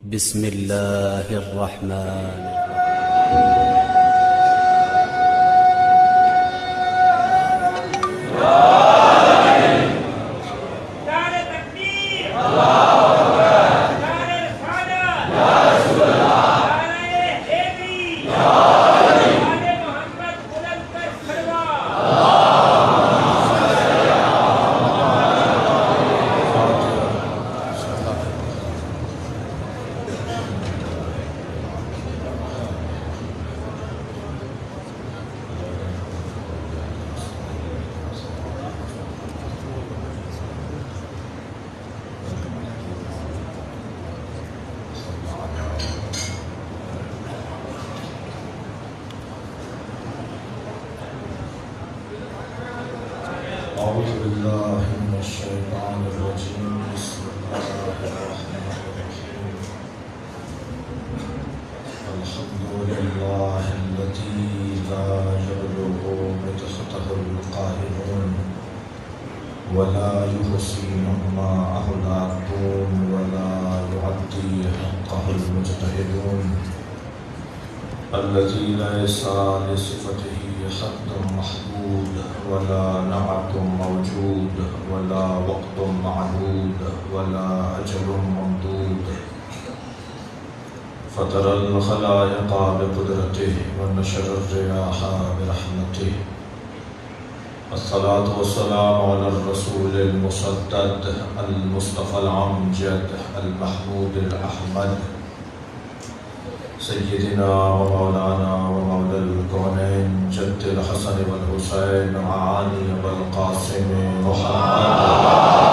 بسم الله الرحمن الرحيم. أعوذ بالله من الشيطان الرجيم. بسم الله الرحمن الرحيم. الحمد لله الذي لا يبلغ مدحته القائلون ولا يحصي نعماءه العادون ولا يعطي حقه المجتهدون الذي ليس لصفته حد محدود ولا نعت موجود ولا وقت معدود ولا أجل ممدود فطر الخلائق بقدرته ونشر الرياح برحمته. الصلاة والسلام على الرسول المسدد المصطفى الأمجد المحمود الأحمد سيدنا ومولانا ومولى الكونين جد الحسن والحسين معاني والقاسم محمد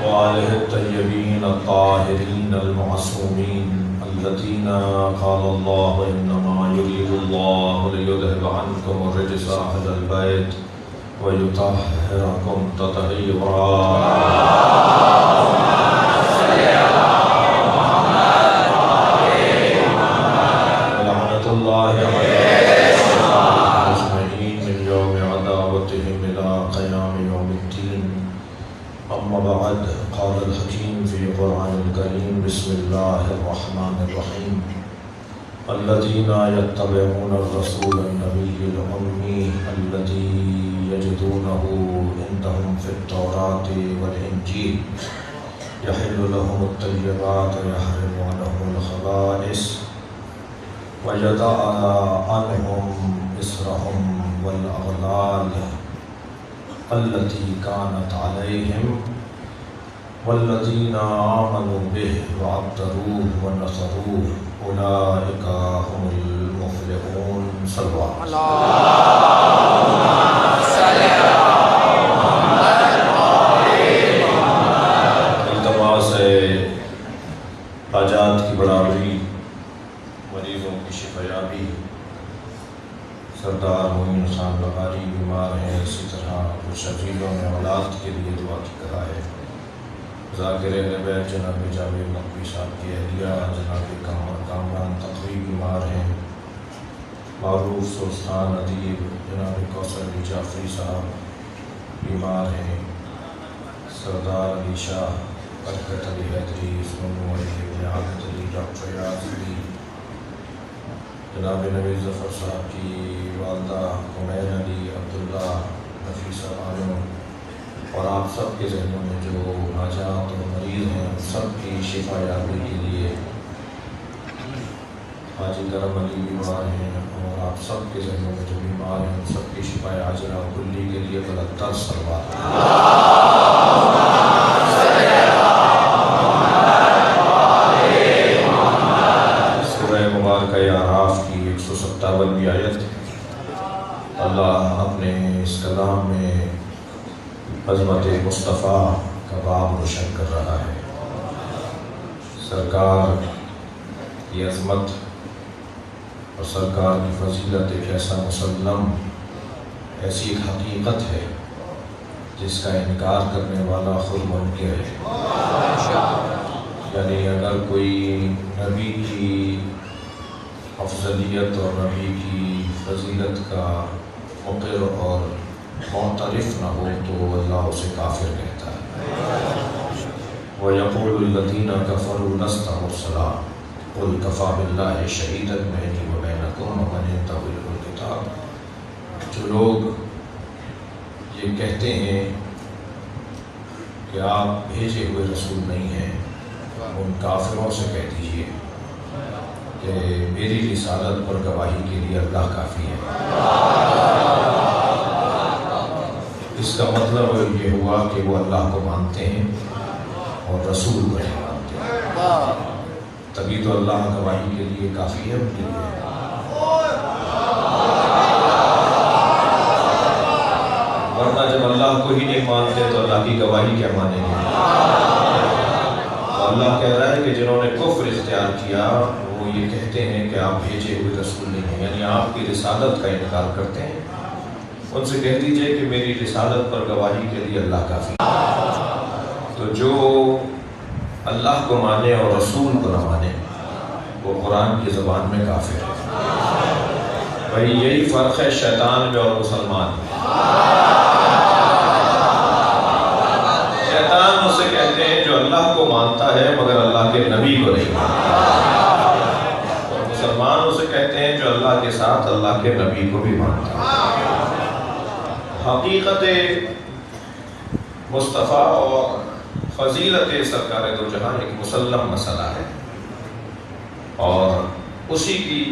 وآله الطيبين الطاهرين المعصومين الذين قال الله إنما يريد الله ليذهب عنكم الرجس أهل البيت ويطهركم تطهيرا. ولعنة الله عليهم أجمعين من يوم عداوتهم إلى قيام يوم الدين. أما بعد، قال الحكيم في القرآن الكريم: بسم الله الرحمن الرحيم. الذين يتبعون الرسول النبي الأمي الذي يجدونه عندهم في التوراة والإنجيل يحل لهم الطيبات ويحرم عنهم الخبائث ويضع عنهم إصرهم والأغلال التي كانت عليهم والذين آمنوا به وعبدروه ونصروه أولئك هم المفلحون. صلوا التماس ہے حاجات کی برابری، مریضوں کی شفایابی. سردار معین خان بغاری بیمار ہیں، اسی طرح کچھ عزیزوں نے اولاد کے لیے دعا کی کہا ہے. ذاکر نبی جناب جاوید نقوی صاحب کی اہلیہ جناب کامران تقوی بیمار ہیں. معروف سلطان ادیب جناب کوثر علی جعفری صاحب بیمار ہیں. سردار علی شاہ، برکت علی حیدری، سونو علی، عابد علی، ڈاکٹر ریاض علی، جناب نبی ظفر صاحب کی والدہ حمین علی، عبداللہ، نفیسہ عالم، اور آپ سب کے ذہنوں میں جو حاجات اور مریض ہیں سب کی شفا یابی کے لیے حاجی کرم علی بیمار ہیں، اور آپ سب کے ذہنوں میں جو بیمار ہیں ان سب کی شفا عاجلہ و کلی کے لیے بلندر صلوات. سورہ مبارکہ اعراف کی 157ویں آیت. اللہ اپنے اس کلام میں عظمت مصطفیٰ کا باب روشن کر رہا ہے. سرکار کی عظمت اور سرکار کی فضیلت ایک ایسا مسلم، ایسی ایک حقیقت ہے جس کا انکار کرنے والا خود منکر ہے. یعنی اگر کوئی نبی کی افضلیت اور نبی کی فضیلت کا مقر اور معترف نہ ہو تو اللہ اسے کافر کہتا ہے۔ وَيَقُولُ الَّذِينَ كَفَرُوا لَسْتَ مُرْسَلًا قُلْ كَفَىٰ بِاللَّهِ شَهِيدًا بَيْنِي وَبَيْنَكُمْ وَمَنِ يَنتَظِرُ الْكِتَابَ۔ جو لوگ یہ کہتے ہیں کہ آپ بھیجے ہوئے رسول نہیں ہیں، ان کافروں سے کہہ دیجیے کہ میری رسالت پر گواہی کے لیے اللہ کافی ہے۔ اس کا مطلب یہ ہوا کہ وہ اللہ کو مانتے ہیں اور رسول کو نہیں مانتے ہیں، تبھی تو اللہ گواہی کے لیے کافی ہے ان کے لیے۔ ورنہ جب اللہ کو ہی نہیں مانتے تو اللہ کی گواہی کیا مانیں گے؟ تو اللہ کہہ رہا ہے کہ جنہوں نے کفر اختیار کیا وہ یہ کہتے ہیں کہ آپ بھیجے ہوئے رسول نہیں ہیں، یعنی آپ کی رسالت کا انکار کرتے ہیں۔ ان سے کہہ دیجئے کہ میری رسالت پر گواہی کے لیے اللہ کافی ہے۔ تو جو اللہ کو مانے اور رسول کو نہ مانے وہ قرآن کی زبان میں کافر ہے۔ بھائی یہی فرق ہے شیطان میں اور مسلمان میں۔ شیطان اسے کہتے ہیں جو اللہ کو مانتا ہے مگر اللہ کے نبی کو نہیں مانتا، اور مسلمان اسے کہتے ہیں جو اللہ کے ساتھ اللہ کے نبی کو بھی مانتا ہے۔ حقیقت مصطفیٰ اور فضیلت سرکار دو جہاں ایک مسلم مسئلہ ہے، اور اسی کی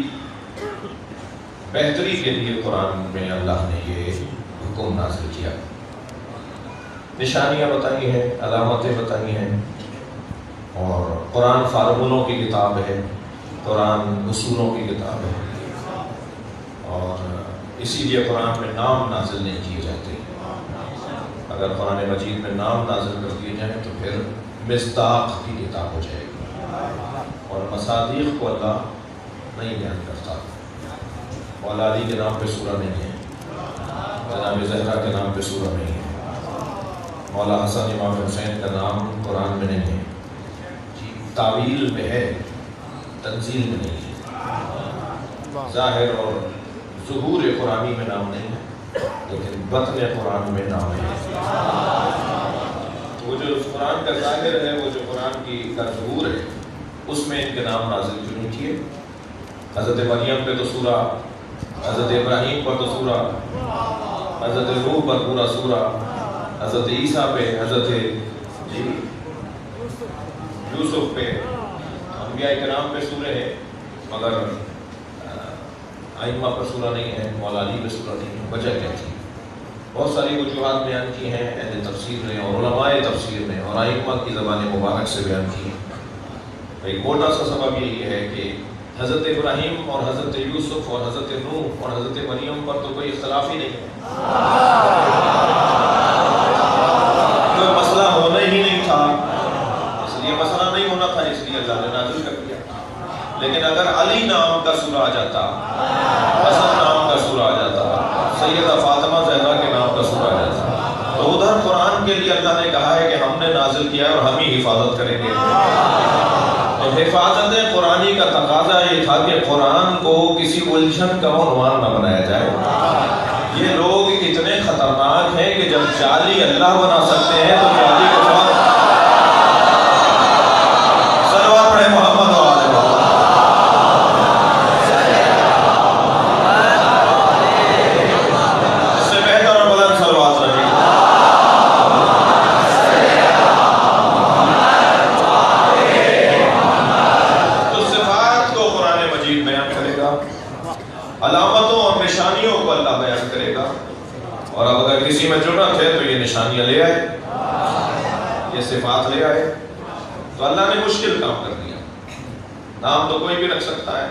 بہتری کے لیے قرآن میں اللہ نے یہ حکم نازل کیا، نشانیاں بتائی ہیں، علامتیں بتائی ہیں، اور قرآن فارمولوں کی کتاب ہے، قرآن اصولوں کی کتاب ہے، اور اسی لیے قرآن میں نام نازل نہیں کیے جاتے۔ اگر قرآن مجید میں نام نازل کر دیے جائیں تو پھر مصداق کی کتاب ہو جائے گی، اور مصادیق کو اللہ نہیں بیان کرتا۔ مولا علی کے نام پہ سورہ نہیں ہے، جناب زہرا کے نام پہ سورہ نہیں ہے، مولا حسن امام حسین کا نام قرآن میں نہیں ہے، تعویل میں ہے، تنزیل میں نہیں ہے۔ ظاہر اور ظہور قرآنی میں نام نہیں ہے، لیکن بطن قرآن میں نام ہے۔ وہ جو قرآن کا ظاہر ہے، وہ جو قرآن کی کا ظہور ہے، اس میں ان کے نام نازل کیوں نہیں کیے؟ حضرت مریم پہ تو سورہ، حضرت ابراہیم پر تو سورہ، حضرت نوح پر پورا سورہ، حضرت عیسیٰ پہ، حضرت یوسف پہ، انبیاء کرام پہ سورہ ہے، مگر ائمہ پر سورہ نہیں ہے، مولا علی پہ سورہ نہیں ہے۔ وجہ کیا تھی؟ بہت ساری وجوہات بیان کی ہیں اہل تفسیر نے اور علماء تفسیر نے، اور ائمہ کی زبان مبارک سے بیان کی ہے۔ ایک موٹا سا سبب یہی ہے کہ حضرت ابراہیم اور حضرت یوسف اور حضرت نوح اور حضرت مریم پر تو کوئی اختلاف ہی نہیں ہے، کوئی مسئلہ ہونا ہی نہیں تھا، اس لیے مسئلہ نہیں ہونا تھا، اس لیے اللہ نے نازل کر دیا۔ لیکن اگر علی نام کا سورہ آ جاتا، حسن نام کا سورہ آ جاتا، سیدہ فاطمہ زہرا کے نام کا سورہ آ جاتا، تو ادھر قرآن کے لیے اللہ نے کہا ہے کہ ہم نے نازل کیا ہے اور ہم ہی حفاظت کریں گے۔ تو حفاظت قرآنی کا تقاضا یہ تھا کہ قرآن کو کسی الجھن کا عنوان نہ بنایا جائے۔ یہ لوگ اتنے خطرناک ہیں کہ جب جعلی اللہ بنا سکتے ہیں تو جعلی کے ساتھ صلوات پڑھیں محمد و آل محمد۔ اس سے بہتر اور بلند صلوات رہی۔ تو صفات کو قرآن مجید بیان کرے گا، علامتوں اور نشانیوں کو اللہ بیان کرے گا، اور اب اگر کسی میں جرأت ہے تو یہ نشانیاں لے آئے، یہ صفات لے آئے، تو اللہ نے مشکل کام کر دیا۔ نام تو کوئی بھی رکھ سکتا ہے،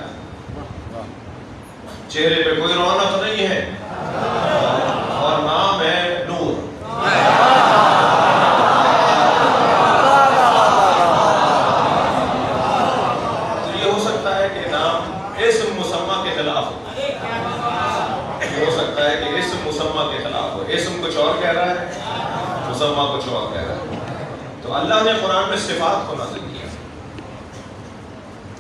چہرے پہ کوئی رونق نہیں ہے، اور نام ہے نور۔ تو یہ ہو سکتا ہے کہ نام اسم مسمى کے خلاف ہو، یہ ہو سکتا ہے کہ اسم مسمى کے خلاف ہو، اسم کچھ اور کہہ رہا ہے، مسمى کچھ اور کہہ رہا ہے۔ تو اللہ نے قرآن میں صفات کو نازل کیا۔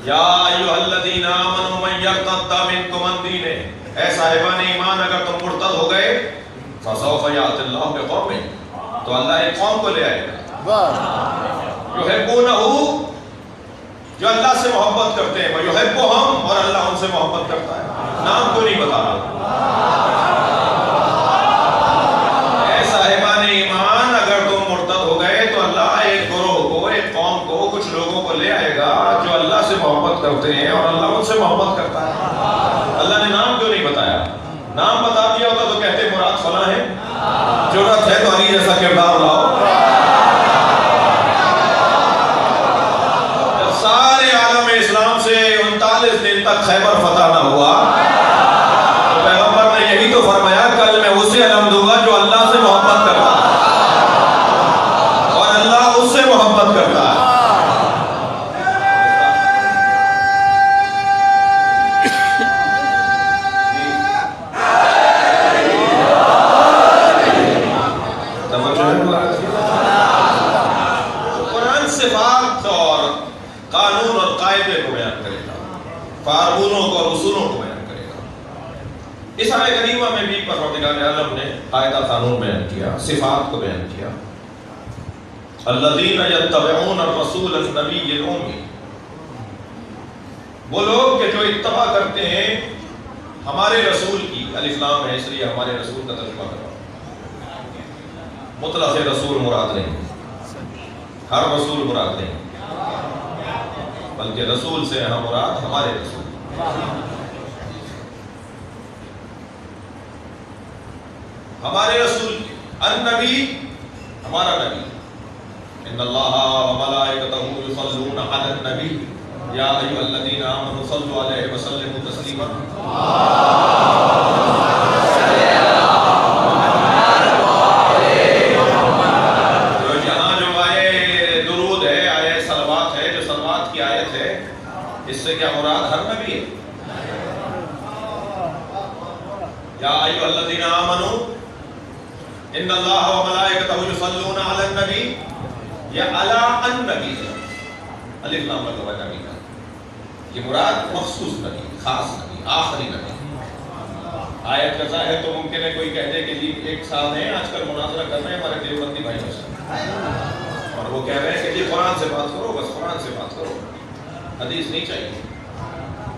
یا ایھا الذین آمنوا من یرتد منکم عن دینہ، اے صاحبان ایمان اگر تم مرتد ہو گئے، فسوف یأتی اللہ بقوم، تو اللہ ایک قوم کو لے آئے گا یحبونہ، جو اللہ سے محبت کرتے ہیں، ویحبہم، اور اللہ ان سے محبت کرتا ہے. نام تو نہیں بتا رہا. اے صاحبان ایمان، اگر تم مرتد ہو گئے تو اللہ ایک گروہ کو، ایک قوم کو، کچھ لوگوں کو لے آئے گا جو اللہ سے محبت کرتے ہیں اور اللہ ان سے محبت کرتا ہے. اللہ نے نام کیوں نہیں بتایا؟ نام بتا دیا ہوتا تو کہتے مراد فلاں ہے. ضرورت ہے تو علی جیسا کردار لاؤ. جب سارے عالم اسلام سے 39 دن تک خیبر فتح نہ ہوا تو پیغمبر نے یہی تو فرمایا کل میں اسے علم دوں گا جو اللہ سے محبت کرتا ہے اور اللہ اس سے محبت کرتا ہے. فارمونوں کو اور اصولوں کو بیان کرے گا. اس آیت کریمہ میں بھی پروردگار عالم نے قاعدہ قانون بیان کیا، صفات کو بیان کیا. الذین یتبعون الرسول النبی الأمی، وہ لوگ کہ جو اتباع کرتے ہیں ہمارے رسول کی. الف لام ہے اس لیے ہمارے رسول کا ترجمہ کر رہا ہوں. مطلق رسول مراد نہیں، ہر رسول مراد نہیں، بلکہ رسول سے ہم مراد ہمارے رسول. ہمارے رسول النبی، ہمارا نبی. ان اللہ وملائکتہ یصلون علی النبی یا ایھا الذین آمنوا صلوا علیہ وسلموا تسلیما. اس سے کیا مراد ہر نبی ہے. یا ایھا الذین آمنوا ان اللہ وملائکتہ یصلون علی النبی یا علی النبی، الف لام لگا نبی کا. یہ مراد مخصوص نبی، خاص نبی، آخری نبی. آیت کا ظاہر تو ممکن ہے کوئی کہہ دے کہ جی ایک صاحب ہیں آج کل مناظرہ کر رہے ہیں ہمارے دیوبندی بھائی سے اور وہ کہہ رہے ہیں کہ جی قرآن سے بات کرو، بس قرآن سے بات کرو، حدیث نہیں چاہیے.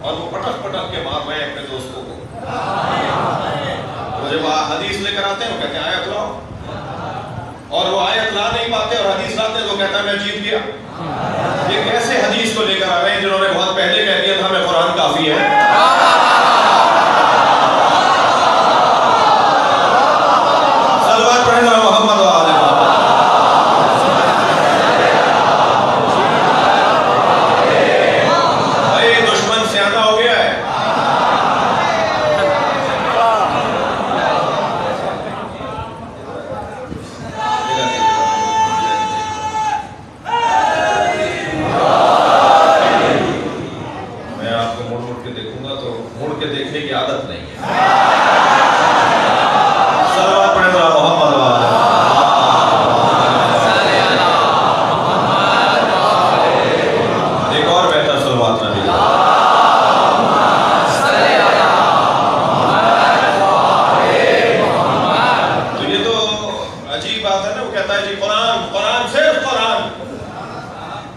اور وہ پٹک پٹک کے مار رہے ہیں اپنے دوستوں کو. جب حدیث لے کر آتے ہیں وہ کہتے ہیں آیت لاؤ، اور وہ آیت لا نہیں پاتے اور حدیث لاتے ہیں تو کہتا ہے میں جیت گیا. یہ کیسے حدیث کو لے کر آ رہے ہیں جنہوں نے بہت پہلے کہہ دیا تھا ہمیں قرآن کافی ہے. صلوات پڑھیں ذرا محمد و آل محمد.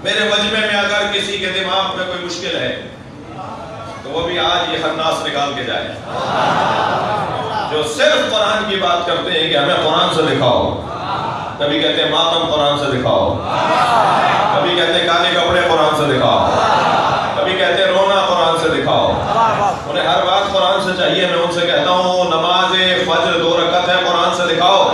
میرے مجمع میں اگر کسی کے دماغ میں کوئی مشکل ہے تو وہ بھی آج یہ خناس نکال کے جائے جو صرف قرآن کی بات کرتے ہیں کہ ہمیں قرآن سے دکھاؤ. کبھی کہتے ہیں ماتم قرآن سے دکھاؤ، کبھی کہتے ہیں کالے کپڑے قرآن سے دکھاؤ، کبھی کہتے ہیں رونا قرآن سے دکھاؤ. انہیں ہر بات قرآن سے چاہیے. میں ان سے کہتا ہوں نماز فجر 2 رکعت ہے قرآن سے دکھاؤ.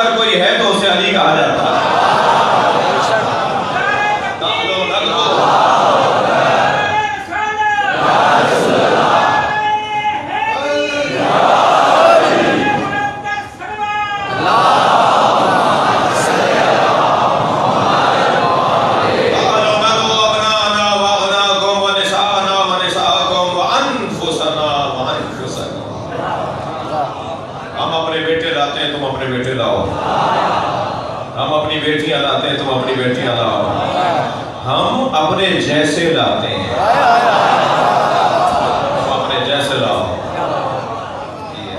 اگر کوئی ہے تو اسے علی کہا جاتا ہے. بیٹیاں لاتے ہیں تم اپنی بیٹیاں لاؤ. ہم اپنے جیسے لاتے ہیں, ہم اپنے جیسے لاؤ.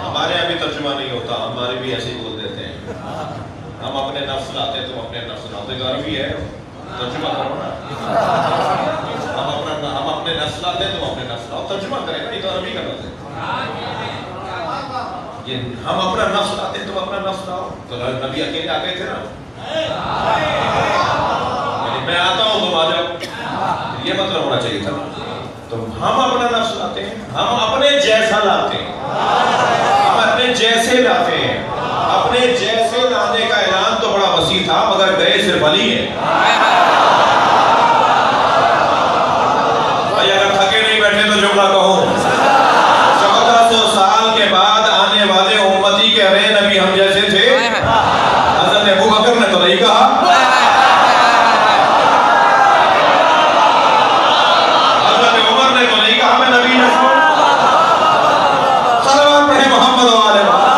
ہمارے یہاں بھی ترجمہ نہیں ہوتا, ہمارے بھی ایسے ہی بول دیتے ہیں. ہم اپنے نفس لاتے ہیں تم اپنے نفس لاؤ. تو عربی ہے, ترجمہ کرو نا. ہم اپنے نفس لاتے ہیں تم اپنے نفس لاؤ. ترجمہ کرے گا, یہ تو عربی کا لفظ ہے. ہم اپنا نفس لاتے ہیں تم اپنا نفس لاؤ. تو نبی اکیلے آ گئے تھے نا, میں آتا ہوں تم آ جاؤ, یہ مطلب ہونا چاہیے تھا. تو ہم اپنا نفس لاتے ہیں, ہم اپنے جیسا لاتے ہیں, ہم اپنے جیسے لاتے ہیں. اپنے جیسے لانے کا اعلان تو بڑا وسیع تھا, مگر گئے صرف علی ہیں. بھائی اگر تھکے نہیں بیٹھے تو جملہ کہوں. 1400 سال کے بعد آنے والے امتی کہہ رہے ہیں نبی ہم جیسے تھے. حضرت ابو بکر نے تو نہیں کہا, حضرت عمر نے تو نہیں کہا میں نبی نہیں. صلوات پڑھیں محمد و آل محمد.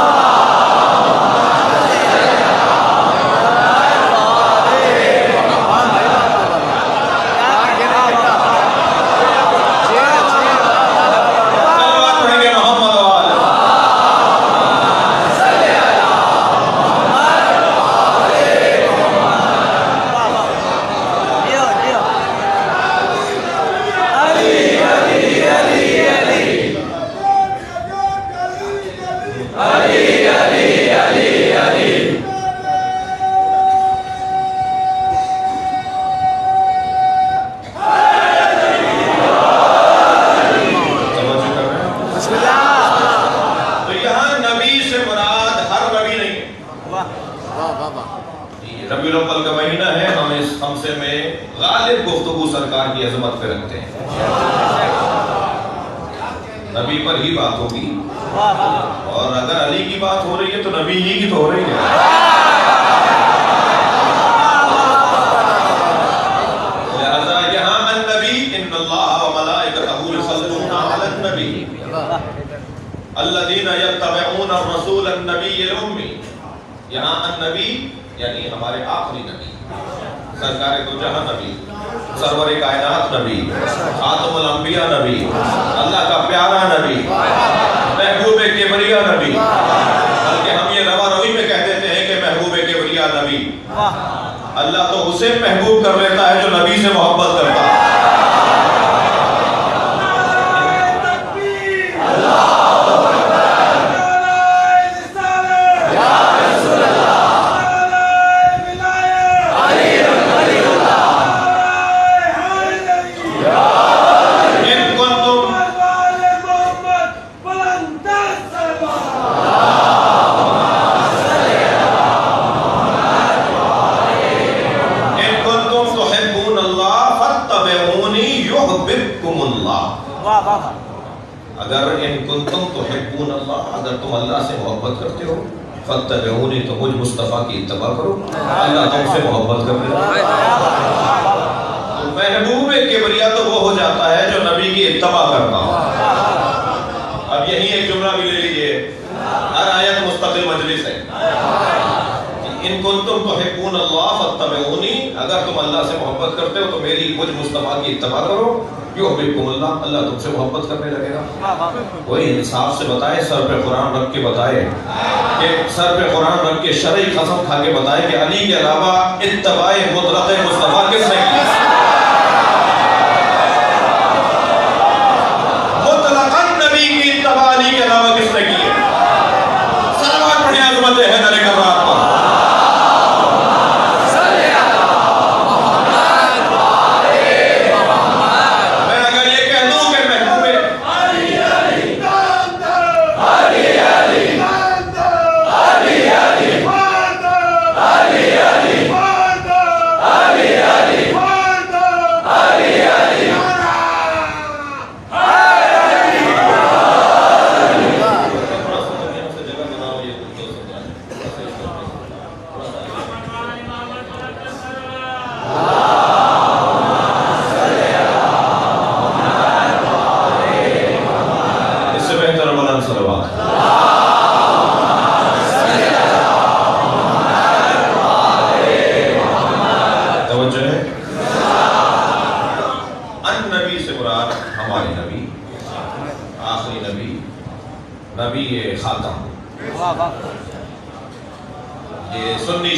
ربیع الاول کا مہینہ ہے, ہم اس خمسے میں غالب گفتگو سرکار کی عظمت پہ رکھتے ہیں. نبی پر ہی بات ہوگی, اور اگر علی کی بات ہو رہی ہے تو نبی ہی کی تو ہو رہی ہے. لہذا یہاں النبی ان اللہ و ملائکتہ یصلون علی النبی الذین یتبعون الرسول النبی الامی. یہاں النبی یعنی ہمارے آخری نبی, سرکار دو جہاں نبی, سرور کائنات نبی, خاتم الانبیاء نبی, اللہ کا پیارا نبی, محبوب کبریا نبی. بلکہ ہم یہ روا روی میں کہہ دیتے ہیں کہ محبوب کبریا نبی. اللہ تو اسے محبوب کر لیتا ہے جو نبی سے محبت کرتا ہے. اگر ان کنتم تحبون اللہ, اگر تم اللہ سے محبت کرتے ہو, فاتبعونی, تو مجھ مصطفیٰ کی اتباع کرو. اللہ تم سے محبت کرتے ہو. محبوب کبریا تو وہ ہو جاتا ہے جو نبی کی اتباع کرتا ہو. اب یہی ایک جملہ بھی لے لیجئے, ہر آیت مستقل مجلس ہے. ان کنتم تحبون اللہ فاتبعونی, اگر تم اللہ سے محبت کرتے ہو تو میری مجھ مصطفیٰ کی اتباع کرو. یحببکم اللہ, اللہ تم سے محبت کرنے لگے گا. وہی انصاف سے بتائے, سر پہ قرآن رکھ کے بتائے, کہ سر پہ قرآن رکھ کے شرعی قسم کھا کے بتائے کہ علی کے علاوہ اتباع مطلق مصطفیٰ کس نے کی؟ مطلقاً نبی کی اتباع علی کے علاوہ کس نے کی ہے؟ صلوات پڑھیں عظمت حیدر کرار پر.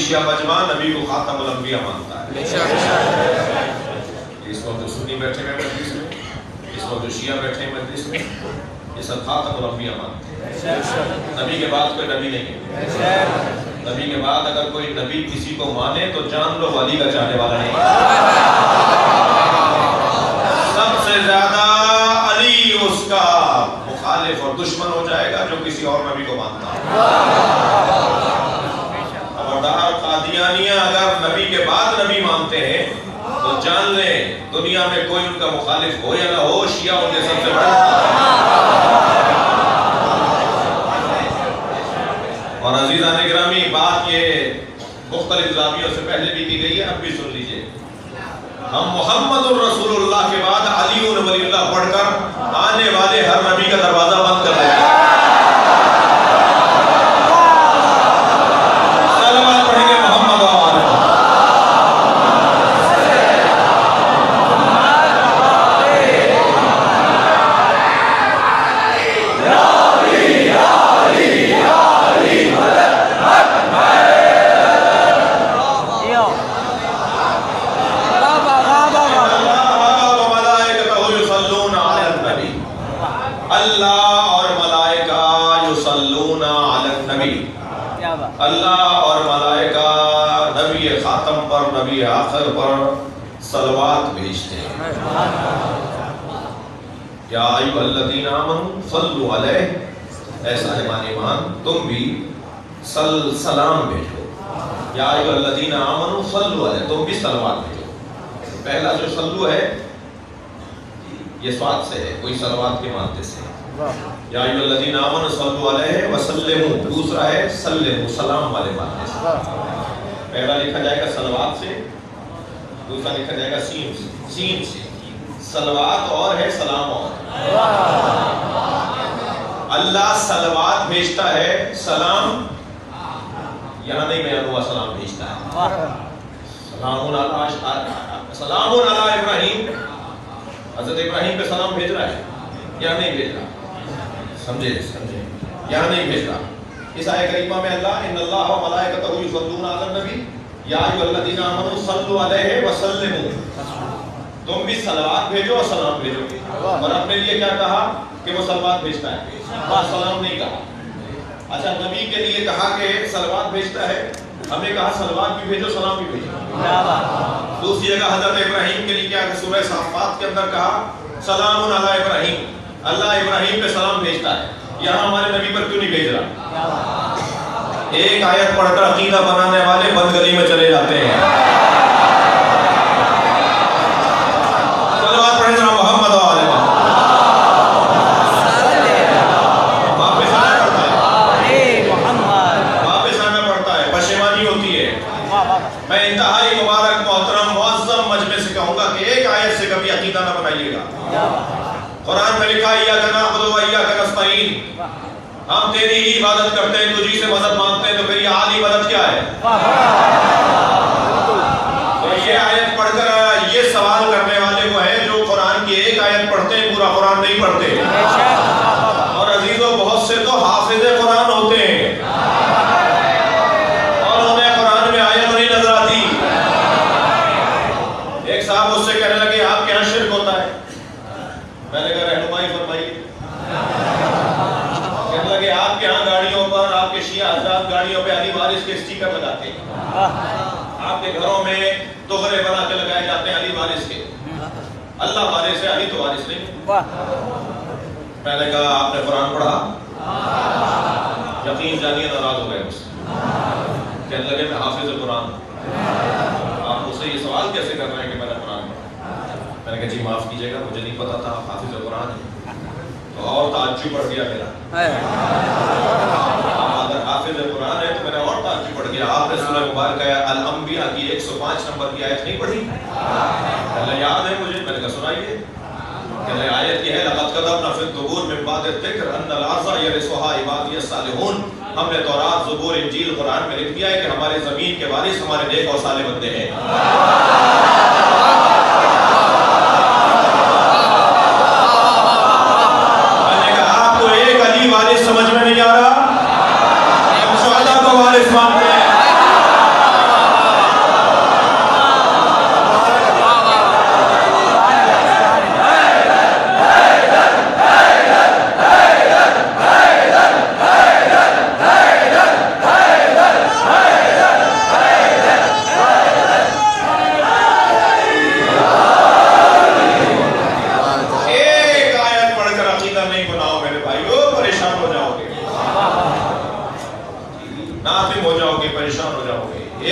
شیعہ مجمع نبی کو خاتم الانبیاء مانتا ہے. اس وقت جو سنی بیٹھے ہیں مجلس میں، اس وقت جو شیعہ بیٹھے ہیں مجلس میں، یہ سب خاتم الانبیاء مانتے ہیں. نبی کے بعد کوئی نبی نہیں ہے. نبی کے بعد اگر کوئی نبی کسی کو مانے تو جان لو علی کا چاہنے والا نہیں. سب سے زیادہ علی اس کا مخالف اور دشمن ہو جائے گا جو کسی اور نبی کو مانتا ہے. خبردار قادیانیہ اگر نبی کے بعد نبی مانتے ہیں تو جان لیں دنیا میں کوئی ان کا مخالف ہو یا نہ ہو، شیعہ ان کے سب سے بڑا. اور عزیزان گرامی، بات یہ مختلف زاویوں سے پہلے بھی کی گئی ہے، اب بھی سن لیجئے. ہم محمد الرسول اللہ کے بعد علی ولی اللہ پڑھ کر آنے والے ہر نبی کا دروازہ بند کر دیں گے. سلوات پڑھیں گے محمد و آل اللہ اور ملائکہ نبی خاتم پر، نبی آخر پر صلوات بھیجتے ہیں. یا ایھا الذین آمنوا صلوا علیہ، اے صاحبان ایمان تم بھی سلام بھیجو. یا ایھا الذین آمنوا صلوا علیہ، تم بھی صلوات بھیجو. پہلا جو صلو ہے یہ سواد سے ہے، کوئی صلوات کے مانتے سے. یا ایھا الذین آمنوا صلوا علیہ وسلموا، دوسرا ہے سلموا، سلام والے مانتے سے. پہلا لکھا جائے گا صلوات سے، دوسرا لکھا جائے گا سین سے. صلوات اور ہے، سلام اور. اللہ صلوات بھیجتا ہے، سلام یہاں نہیں بیان ہوا، سلام بھیجتا ہے. سلام علی ابراہیم، حضرت ابراہیم پہ سلام بھیج رہا ہے، یہاں نہیں بھیج رہا. سمجھے یہاں نہیں بھیج رہا. اس آیت کریمہ میں اللہ ان اللہ و ملائکتہ یصلون علی النبی یا ایھا الذین آمنوا صلوا علیہ وسلموا، تم بھی صلوات بھیجو اور سلام بھیجو. اور اپنے لیے کیا کہا کہ وہ صلوات بھیجتا ہے، سلام نہیں کہا. اچھا، نبی کے لیے کہا کہ صلوات بھیجتا ہے، ہمیں کہا صلوات بھی بھیجو، سلام بھی بھیجو. دوسری جگہ حضرت ابراہیم کے لیے کیا کہ سورہ صافات کے اندر کہا سلام علی ابراہیم، اللہ ابراہیم پہ سلام بھیجتا ہے. یہاں ہمارے نبی پر کیوں نہیں بھیج رہا؟ ایک آیت پڑھ کر عقیدہ بنانے والے بند گلی میں چلے جاتے ہیں. صلوات پڑھیں ذرا محمد و آل محمد. واپس آنا پڑتا ہے، پشیمانی ہوتی ہے. میں انتہائی مبارک محترم معظم مجمع سے کہوں گا کہ ایک آیت سے کبھی عقیدہ نہ بنائیے گا. قرآن میں لکھا ایاک نعبد و ایاک نستعین، ہم تیری ہی عبادت کرتے ہیں، تجھی سے مدد مانگتے ہیں. تو پھر یہ اعلی مدد کیا ہے؟ تو یہ آیت پڑھ کر یہ سوال کرنے والے وہ ہیں جو قرآن کی ایک آیت پڑھتے ہیں، پورا قرآن نہیں پڑھتے. اور عزیزوں، بہت سے تو حافظ قرآن ہوتے ہیں اور انہیں قرآن میں آیت نہیں نظر آتی. ایک صاحب مجھ سے کہنے لگے آپ کے یہاں شرک ہوتا ہے. میں نے کہا رہنمائی فرمائیے. کہنے لگے آپ کے ہاں گاڑیوں پر، آپ کے شیعہ حضرات گاڑیوں پہ علی وارث کے اسٹیکر لگاتے ہیں، آپ کے گھروں میں تغرے بنا کے لگائے جاتے ہیں علی وارث کے. اللہ وارث ہے، علی تو وارث نہیں. میں نے کہا آپ نے قرآن پڑھا؟ یقین جانیے ناراض ہو گئے مجھ سے. کہنے لگے میں حافظ قرآن ہوں. آپ مجھ سے یہ سوال کیسے کر رہے ہیں کہ میں نے قرآن پڑھا؟ میں نے کہا جی معاف کیجیے گا، مجھے نہیں پتا تھا آپ حافظ قرآن ہیں. تو اور تعجب بڑھ گیا میرا. اگر حافظ قرآن ہے تو میرا اور تعجب بڑھ گیا. آپ نے سورہ مبارکہ الانبیاء کی 105 نمبر کی آیت نہیں پڑھی؟ کہنے یاد ہے مجھے. میں نے کہا سنائیے. کہنے آیت یہ ہے لقد كتبنا في الزبور من بعد الذکر ان الارض يرثها عبادي الصالحون. ہم نے تورات، زبور، انجیل، قرآن میں لکھ دیا ہے کہ ہماری زمین کے وارث ہمارے نیک اور صالح بندے ہیں. سمجھ میں نہیں آ رہا؟ ہم شہداء کو وارث مانتے ہیں.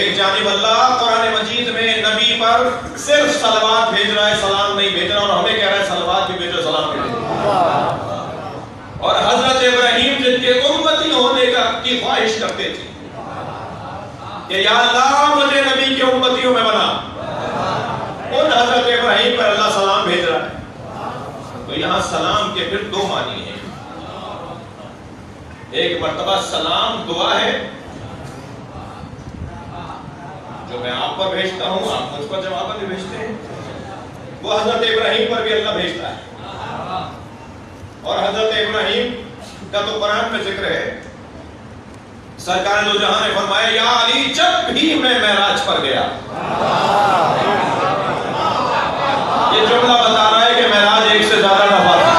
ایک جانب اللہ قرآن مجید میں نبی پر صرف صلوات بھیج رہا ہے، سلام نہیں بھیج رہا، اور ہمیں کہہ رہا ہے صلوات بھی بھیجو، سلام بھی بھیجو۔ اور حضرت ابراہیم جن کے امتی ہونے کی خواہش کرتے تھے کہ یا اللہ مجھے نبی کے امتیوں میں بنا، ان حضرت ابراہیم پر اللہ سلام بھیج رہا ہے۔ تو یہاں سلام کے پھر دو معنی ہیں، ایک مرتبہ سلام دعا ہے جو میں آپ پر بھیجتا ہوں، آپ مجھ پر جواب بھی بھیجتے ہیں، وہ حضرت ابراہیم پر بھی اللہ بھیجتا ہے۔ اور حضرت ابراہیم کا تو قرآن میں ذکر ہے، سرکار دو جہاں نے فرمایا یا علی جب بھی میں معراج پر گیا، یہ جملہ بتا رہا ہے کہ معراج ایک سے زیادہ دفعہ تھا۔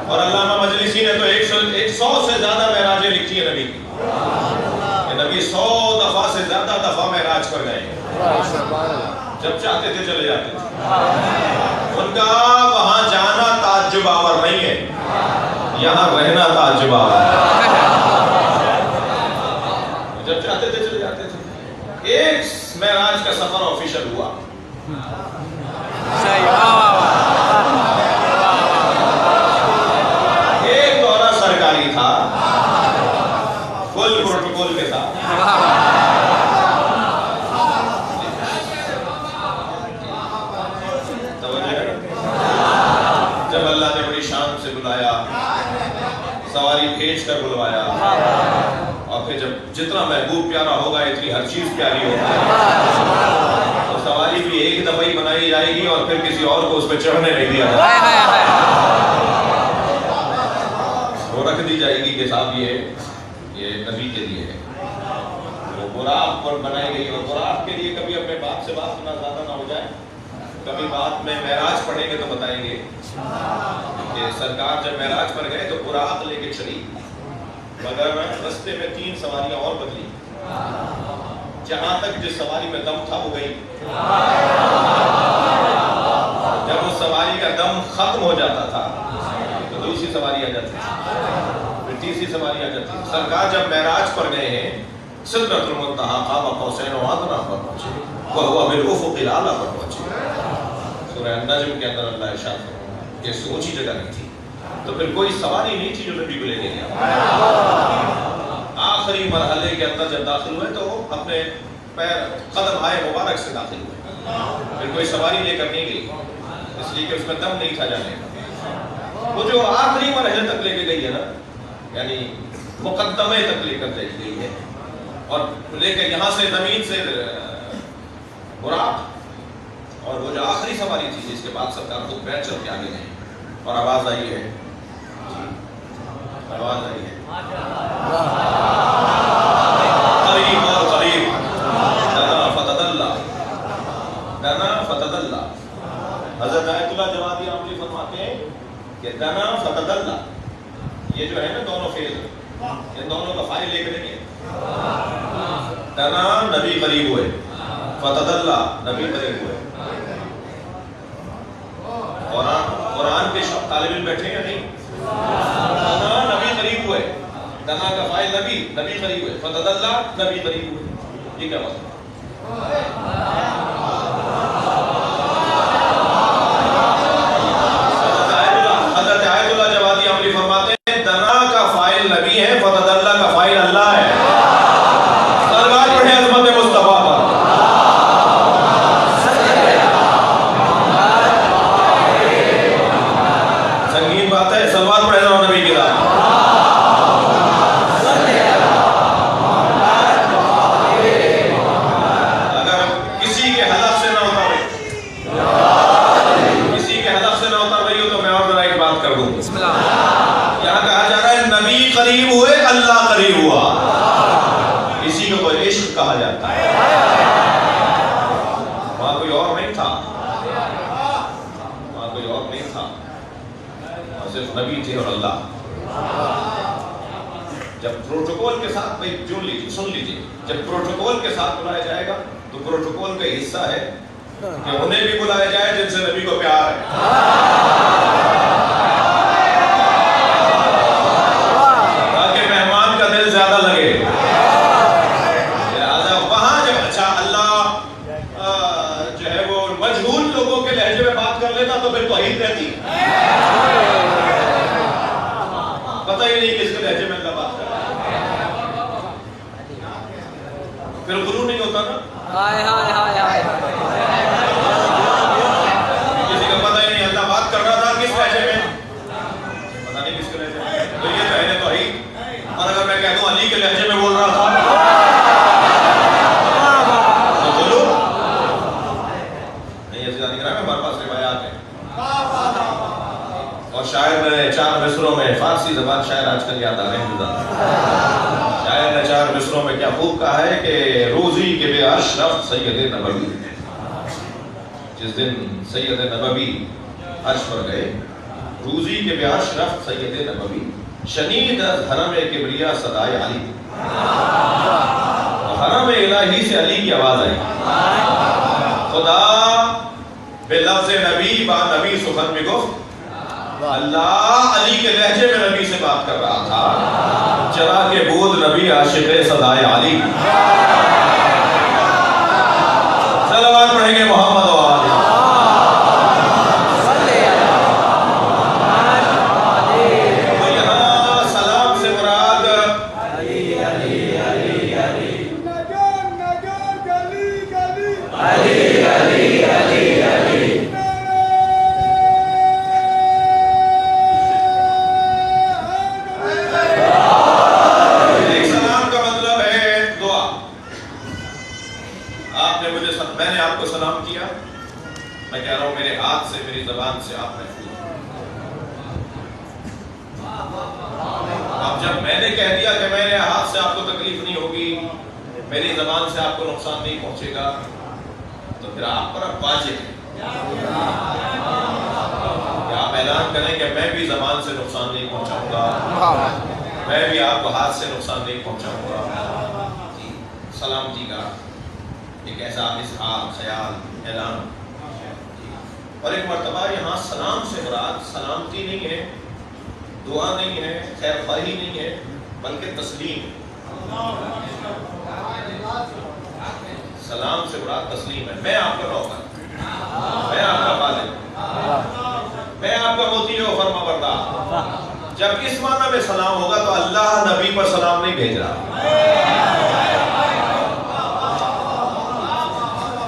اور علامہ مجلسی نے تو 100 سے زیادہ معراجیں لکھی ہیں نبی کی، کہ نبی 100 دفعہ سے زیادہ دفعہ معراج پر گئے، جب چاہتے تھے چلے جاتے تھے۔ ان کا وہاں جانا تعجب آور نہیں ہے، یہاں رہنا تعجب آور ہے، جب چاہتے تھے چلے جاتے تھے۔ ایک معراج کا سفر آفیشل ہوا، ایک دورہ سرکاری تھا، فل پروٹوکول کے ساتھ۔ جب اللہ نے بڑی شان سے بلایا، سواری بھیج کر بلوایا، اور پھر جب جتنا محبوب پیارا ہوگا اتنی ہر چیز پیاری ہوگی، تو سواری بھی ایک دفعہ ہی بنائی جائے گی اور پھر کسی اور کو اس پہ چڑھنے نہیں دیا جائے گا، وہ رکھ دی جائے گی کہ صاحب یہ نبی کے لیے ہے۔ وہ براق پر بنائی گئی، اور براق کے لیے کبھی اپنے باپ سے بات نہ زیادہ نہ ہو جائے، کبھی بات میں معراج پڑھیں گے تو بتائیں گے کہ سرکار جب معراج پر گئے تو براق لے کے چلی، مگر رستے میں 3 سواریاں اور بدلی، جہاں تک جس سواری میں دم تھا وہ گئی، جب اس سواری کا دم ختم ہو جاتا تھا تو دوسری سواری آ جاتی تھی، پھر تیسری سواری آ جاتی تھی۔ سرکار جب معراج پر گئے ہیں سدرۃ المنتہا قاب قوسین و ادنیٰ پر پہنچے، وہو بالافق الاعلیٰ پر پہنچے۔ سورہ النجم کے اندر اللہ ارشاد فرماتا ہے کہ سوچی جگہ نہیں تھی، تو پھر کوئی سواری نہیں تھی جو نبی کو لے کے گیا۔ آخری مرحلے کے اندر جب داخل ہوئے تو اپنے پیر قدم آئے مبارک سے داخل ہوئے، پھر کوئی سواری لے کر نہیں گئی، اس لیے کہ اس میں دم نہیں تھا جانے کا۔ وہ جو آخری مرحلے تک لے کے گئی ہے نا، یعنی مقدمے تک لے کر گئی ہے، اور لے کے یہاں سے زمین سے براق، اور وہ جو آخری سواری تھی جس کے بعد سرکار خود بیٹھ چل کے آگے گئے، اور آواز آئی ہے، آواز آئی ہے قریب اور قریب، دنا فتدلہ، دنا فتدلہ۔ حضرت آیت اللہ جوادی عاملی فرماتے ہیں کہ دنا فتدلہ، یہ جو ہے نا دونوں فعل، ان دونوں کا فاعل لے کر نہیں ہے۔ دنا نبی قریب ہوئے، فتدلہ نبی قریب ہوئے۔ قرآن کے طالب علم بیٹھے یا نہیں؟ دنا نبی قریب ہوئے، دنا کا فاعل نبی، نبی قریب ہوئے، فتدلہ نبی قریب ہوئے، یہ کیا مطلب؟ حضرت آیت اللہ جوادی عملی فرماتے ہیں دنا کا فاعل نبی ہے، فتدلہ کا فاعل اللہ ہے۔ سلوات پڑھیں عظمت مصطفیٰ پر۔ سنگین بات ہے، سلوات پڑھیں ذرا نبی کی ذات۔ اگر کسی کے حلف سے نہ اتر رہی ہو تو میں اور ذرا ایک بات کر دوں۔ یہاں کہا جا رہا ہے نبی قریب ہوئے، اللہ قریب ہوا، اسی کو عشق کہا جاتا ہے۔ وہاں کوئی اور نہیں تھا، وہاں کوئی اور نہیں تھا، وہاں صرف نبی تھے اور اللہ۔ جب پروٹوکول کے ساتھ سن لیجیے، جب پروٹوکول کے ساتھ بلایا جائے گا تو پروٹوکول کا حصہ ہے کہ انہیں بھی بلایا جائے جن سے نبی کو پیار ہے، تاکہ مہمان ہائے ہائے ہائے ہائے کسی کو پتہ ہی نہیں اللہ بات کر رہا تھا کس لہجے میں، پتہ نہیں کس کے لہجے میں، تو یہ پہلے تو ہی، اور اگر میں کہہ دوں علی کے لہجے میں بول رہا تھا تو بولو نہیں، ایسی ذاتی کرام ہمارے پاس روایات ہیں، اور شاعر نے 4 مصروں میں، فارسی زبان شاعر آج کل یاد آ رہے ہیں شاعر نے 4 مصروں میں کیا خوب کہا ہے کہ روزی کے بے عرش رفت سید نبوی، جس دن سید نبوی عرش پر گئے، روزی کے بے عرش رفت سید نبوی، شنید از حرم کبریا صدائے علی، حرم الہی سے علی کی آواز آئی، خدا بے لفظ نبی با نبی سخن میں گفت، اللہ علی کے لہجے میں نبی سے بات کر رہا تھا، چرا کے بود نبی عاشق صدائے علی، صلوات پڑھیں گے محمد و آلہ، تو یہاں سلام سے مراد میں نے آپ کو سلام کیا، میں کہہ رہا ہوں میرے ہاتھ سے، میری زبان سے آپ محفوظ، اب جب میں نے کہہ دیا کہ میرے ہاتھ سے آپ کو تکلیف نہیں ہوگی، میری زبان سے آپ کو نقصان نہیں پہنچے گا، تو پھر آپ پر اب واجب ہے کہ آپ اعلان کریں کہ میں بھی زبان سے نقصان نہیں پہنچاؤں گا، میں بھی آپ کو ہاتھ سے نقصان نہیں پہنچاؤں گا، سلامتی کا ایک ایسا اظہار، خیال، اعلان، اور ایک مرتبہ یہاں سلام سے مراد سلامتی نہیں ہے، دعا نہیں ہے، خیر خواہی نہیں ہے، بلکہ تسلیم، سلام سے مراد تسلیم ہے، میں آپ کا نوکر، میں آپ کا خادم، میں آپ کا مطیع و فرما بردار، جب اس معنی میں سلام ہوگا تو اللہ نبی پر سلام نہیں بھیج رہا،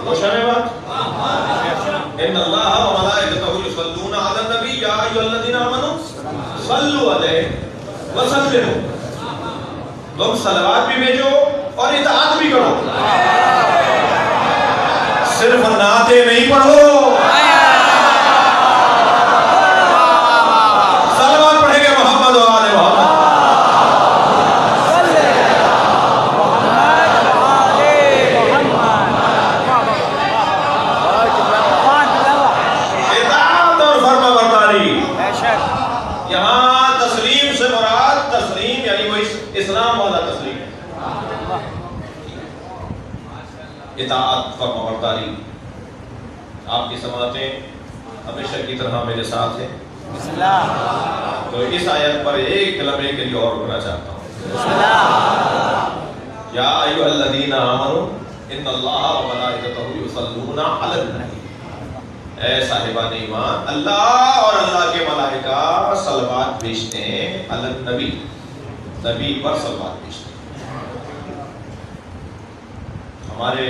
روشن ہے بات؟ ان اللہ و ملائکتہ یصلون علی النبی یا ایھا الذین آمنوا صلوا علیہ وسلموا، تم صلوات بھی بھیجو اور اطاعت بھی کرو، صرف نعتیں نہیں پڑھو، صلوات پڑھیں گے محمد و آل محمد، یہاں تسلیم سے مراد تسلیم یعنی وہ اسلام والا تسلیم، اطاعت، فرما برداری، آپ کی سماعتیں ہمیشہ کی طرح میرے ساتھ ہیں، تو اس آیت پر ایک لمحے کے لیے اور رکنا چاہتا ہوں، یا ایھا الذین آمنوا ان اللہ و ملائکتہ یصلون علی النبی، اے صاحبان ایمان، اللہ اور اللہ کے ملائکہ صلوات بھیجتے ہیں علی النبی، نبی پر صلوات بھیجتے ہیں، ہمارے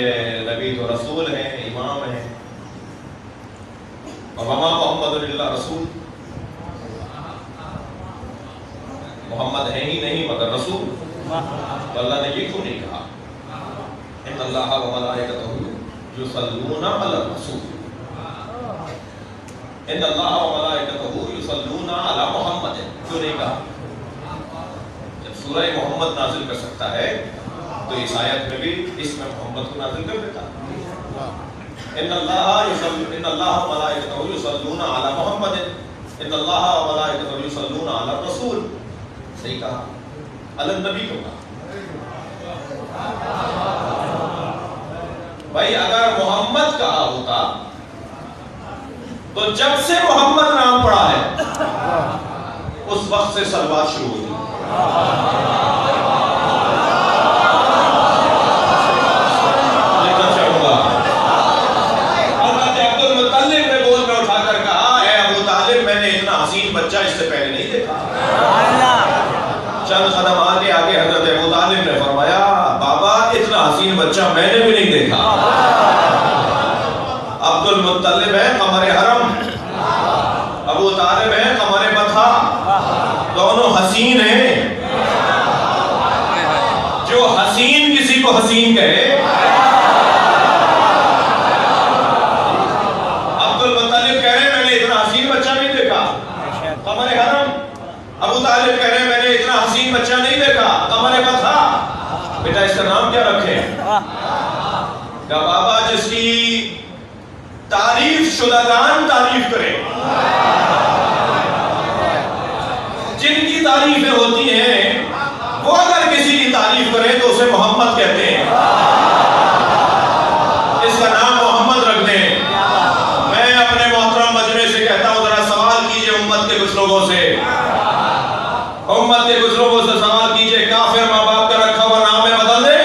نبی تو رسول ہیں، امام ہیں، وما محمد الا رسول، محمد ہے ہی نہیں مگر رسول، تو اللہ نے یہ کیوں نہیں کہا ان اللہ و ملائکتہ یصلون علی الرسول، ان اللہ و ملائکتہ یصلون علی محمد، کیوں نہیں کہا؟ جب سورہ محمد نازل کر سکتا ہے تو اس آیت میں بھی اس میں محمد کو نازل کر دیتا، ان اللہ و ملائکتہ یصلون علی محمد ان اللہ و ملائکتہ یصلون علی الرسول، صحیح کہا، علی النبی کیوں کہا؟ بھائی اگر محمد کہا ہوتا تو جب سے محمد نام پڑا ہے اس وقت سے صلوات شروع ہوتی، بچہ اس سے پہلے نہیں دیکھا، چند قدم آگے حضرت ابو طالب نے فرمایا بابا اتنا اتنا حسین بچہ میں نے بھی نہیں دیکھا. عبد المطلب ہے قمر حرم، ابو طالب ہے قمر بطحا، دونوں حسین ہیں. جو حسین کسی کو حسین کہے، عبد المطلب کہہ رہے میں نے اتنا حسین بچہ نہیں دیکھا قمر حرم، ابو طالب کہہ رہے میں نے اتنا حسین بچہ نہیں دیکھا قمر بطحا. بیٹا اس کا نام کیا رکھیں؟ کہ بابا جس کی تعریف شدگان تعریف کریں، جن کی تعریفیں ہوتی ہیں وہ اگر کسی کی تعریف کریں تو اسے محمد کہتے ہیں. اس کا نام محمد رکھ دیں. میں اپنے محترم مجمع سے کہتا ہوں ذرا سوال کیجئے امت کے کچھ لوگوں سے، امت کے کچھ لوگوں سے سوال کیجئے، کافر ماں باپ کا رکھا ہوا نام ہے بدل دے؟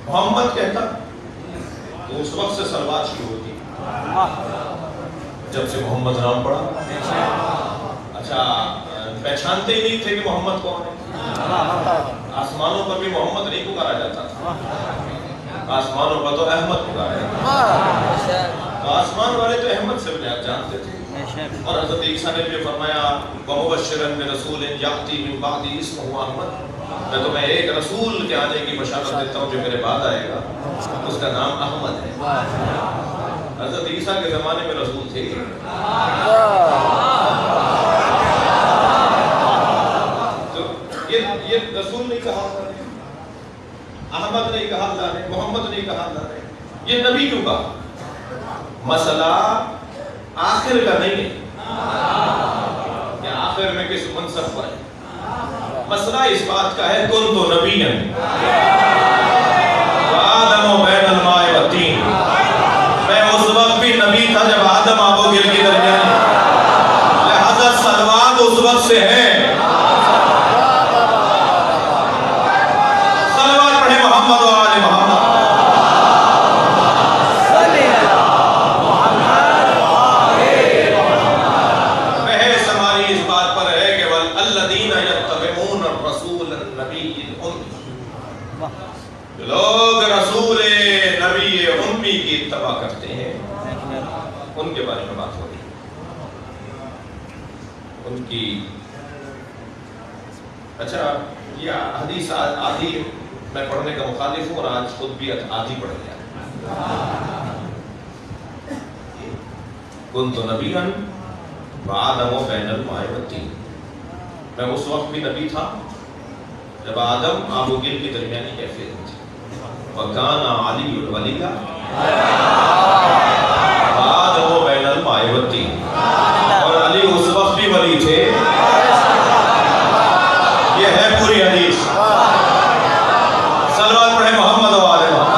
محمد کہتا تو اس وقت سے سلوات شروع ہوتی، جب سے محمد نام پڑا. اچھا پہچانتے ہی نہیں تھے کہ محمد کون ہے. آسمانوں پر بھی محمد نہیں پکارا جاتا تھا، آسمانوں پر تو احمد پکارا جاتا. آسمان والے تو احمد سے جانتے تھے. اور حضرت عیسیٰ نے بھی فرمایا وَمُبَشِّرًا بِرَسُولٍ يَأْتِي مِن بَعْدِهِ اسْمُهُ أَحْمَدُ، میں تمہیں ایک رسول کے آنے کی بشارت دیتا ہوں جو میرے بعد آئے گا، اس کا نام احمد ہے. حضرت عیسیٰ کے زمانے میں رسول تھے. تو یہ رسول نہیں کہا اللہ نے، احمد نہیں کہا اللہ نے، محمد نہیں کہا اللہ نے. یہ نبی کیوں کہا؟ مسئلہ آخر کا نہیں ہے کہ آخر میں کس منصب پر ہے. مسئلہ اس بات کا ہے کن تو نبی ہیں آدم و بین الماء والطین. میں اس وقت بھی نبی تھا جب آدم آب و گل کے درمیان، لہذا صلوات اس وقت سے ہے. صلوات پڑھے محمد و آل محمد. بحث ہماری اس بات پر ہے کہ والذین یتبعون الرسول النبی الامی، لوگ رسول نبی امی کی اتباع کرتے ہیں، ان کے بارے میں بات ہو رہی ہے. ان کی اچھا یہ حدیث آدھی میں پڑھنے کا مخالف ہوں اور آج خود بھی آدھی پڑھ گیا. کنت نبیا وآدم بین الماء والطین، میں اس وقت بھی نبی تھا جب آدم آب و گل کی درمیانی کیفیت میں تھی. وَكَانَ عَلِيٌّ وَلِيًّا وَآدَمُ بَيْنَ الْمَاءِ وَالطِّينِ، اور علی اس وقت بھی ولی تھے. یہ ہے پوری حدیث. صلوات پڑھے محمد و آل محمد.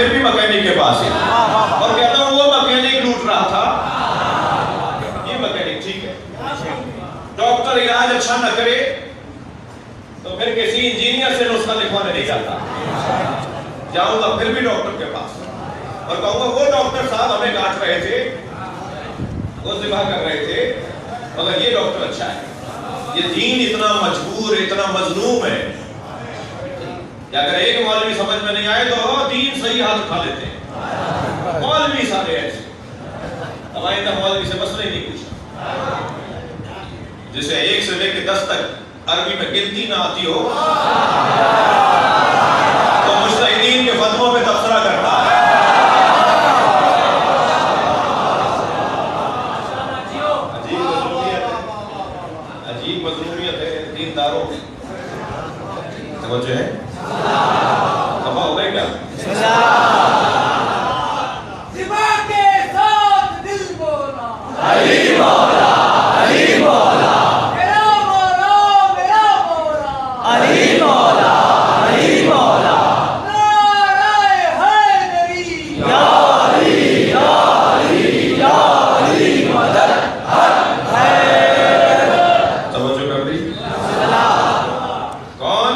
پھر بھی مکینک کے پاس ہے اور کہتا ہوں وہ مکینک لوٹ رہا تھا، یہ مکینک ٹھیک ہے. ڈاکٹر علاج اچھا نہ کرے تو پھر کسی انجینئر سے نسخہ لکھوانے نہیں جاتا، جاؤں گا پھر بھی ڈاکٹر کے پاس اور کہوں گا وہ ڈاکٹر صاحب ہمیں کاٹ رہے تھے، وہ ذبح کر رہے تھے، مگر یہ ڈاکٹر اچھا ہے. یہ دین اتنا مجبور، اتنا مظلوم ہے کہ اگر ایک مولوی سمجھ میں نہیں آئے تو دین صحیح ہاتھ اٹھا لیتے ہیں. مولوی سارے ایسے، اب آئندہ مولوی سے مسئلہ ہی نہیں پوچھا. جسے 1 سے لے کے 10 تک عربی میں گنتی نہ آتی ہو تو مجتہدین کے فتووں پہ تبصرہ کرتا ہے. عجیب مظلومیت ہے دینداروں کی. توجہ ہے؟ خفا ہو گئے کیا؟ دماغ کے ساتھ دل بولا، علی مولا، علی مولا، میرا مولا میرا مولا، علی مولا، علی مولا، نعرہ حیدری، یا علی، یا علی، یا علی مدد حق ہے. توجہ کر دی؟ کون؟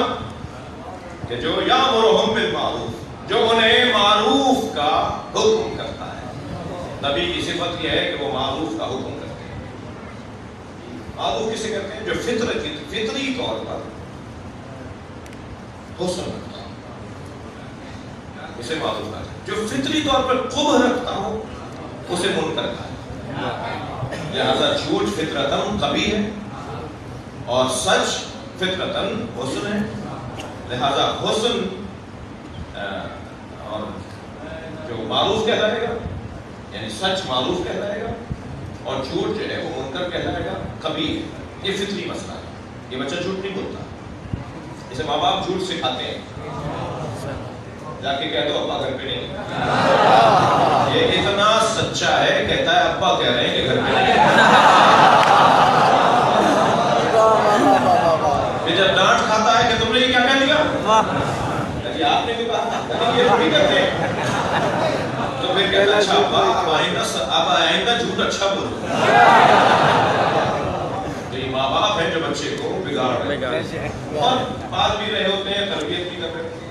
کہ جو یامرہم بالمعروف، جو انہیں معروف کا حکم کرتا ہے. نبی کی صفت یہ ہے کہ وہ معروف کا حکم کرتے ہیں. معروف کسے کرتے ہیں؟ جو فطری طور پر حسن رکھتا ہو اسے معروف کرتے ہیں. جو فطری طور پر قبح رکھتا ہو اسے منکر کہتے ہیں. لہذا جھوٹ فطرتاً قبیح ہے اور سچ فطرتاً حسن ہے. لہذا حسن اور جو معروف کہلائے گا، یعنی سچ معروف کہلائے گا اور جھوٹ جو ہے وہ منکر کہلائے گا، قبیح ہے. یہ فطری مسئلہ ہے. یہ بچہ جھوٹ نہیں بولتا. اسے ماں باپ جھوٹ سکھاتے ہیں، جا کے کہہ دو ابا گھر پہ نہیں. یہ اتنا سچا ہے، کہتا ہے ابا کہہ رہے ہیں کہ گھر پہ نہیں. پھر جب ڈانٹ کھاتا ہے کہ تم نے یہ کیا کہہ دیا، آپ نے بھی کہا یہ بھی کرتے ہیں، تو پھر کہتا ہے اچھا اب آئندہ جھوٹ اچھا بولو. تو یہ ماں باپ ہیں جو بچے کو بگاڑ رہے ہیں اور بات بھی رہے ہوتے ہیں، تربیت بھی کر رہے ہوتے ہیں.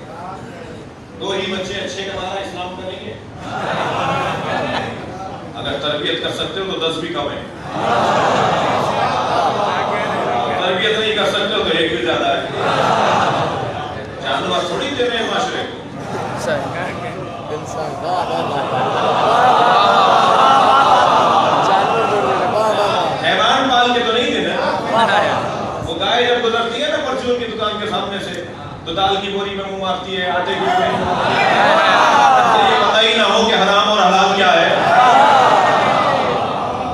2 ہی بچے اچھے کمانا اسلام کا نہیں ہے. اگر تربیت کر سکتے ہو تو 10 بھی کم ہے. تربیت نہیں کر سکتے ہو تو 1 بھی زیادہ ہے. جانور تھوڑی دے رہے ہیں معاشرے کو. حیوان پال کے تو نہیں دے رہے. وہ گائے جب گزرتی ہے نا پرچون کی دکان کے سامنے سے تو دال کی بوری میں منہ مارتی ہے، آٹے کی میں. یہ پتہ ہی نہ ہو کہ حرام اور حلال کیا ہے.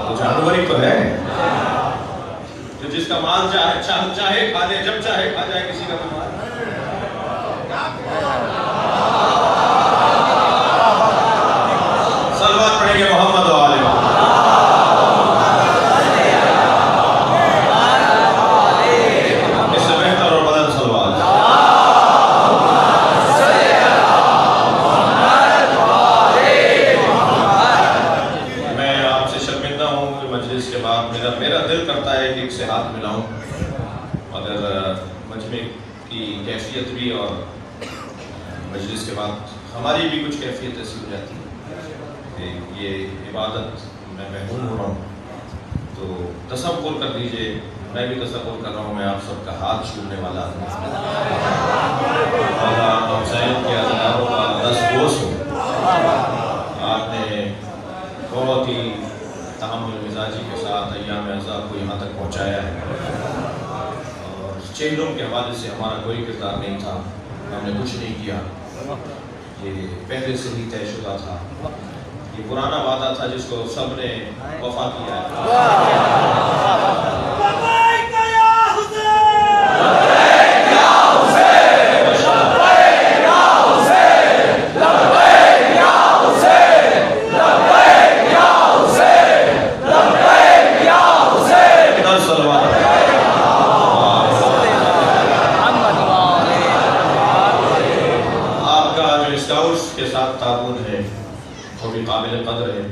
تو جانور ہی تو ہے جو جس کا مال چاہے کھا لے، جب چاہے کھا جائے کسی کا مال. صلوات پڑھیں گے محمد و آل محمد. اس سے بہتر اور بدل صلوات. میں آپ سے شرمندہ ہوں کہ مجلس کے بعد میرا دل کرتا ہے کہ ایک سے ہاتھ ملاؤں، مگر مجمع کی کیفیت بھی اور مجلس کے بعد ہماری بھی کچھ کیفیت ایسی ہو جاتی ہے کہ یہ عبادت میں محروم ہو رہا ہوں. تو تصور کر دیجئے، میں بھی تصور کر رہا ہوں میں آپ سب کا ہاتھ چھونے والا ہوں. اور حسین کے ہزاروں کا 10 گوش ہوں. آپ نے بہت ہی تحمل مزاجی کے ساتھ ایام اعزا کو یہاں تک پہنچایا ہے اور چہروں کے حوالے سے ہمارا کوئی کردار نہیں تھا، ہم نے کچھ نہیں کیا. یہ پہلے سے ہی طے شدہ تھا. یہ پرانا وعدہ تھا جس کو سب نے وفا کیا ہے. آپ کا جو اسکاؤٹس کے ساتھ تعاون ہے وہ بھی قابل قدر ہے،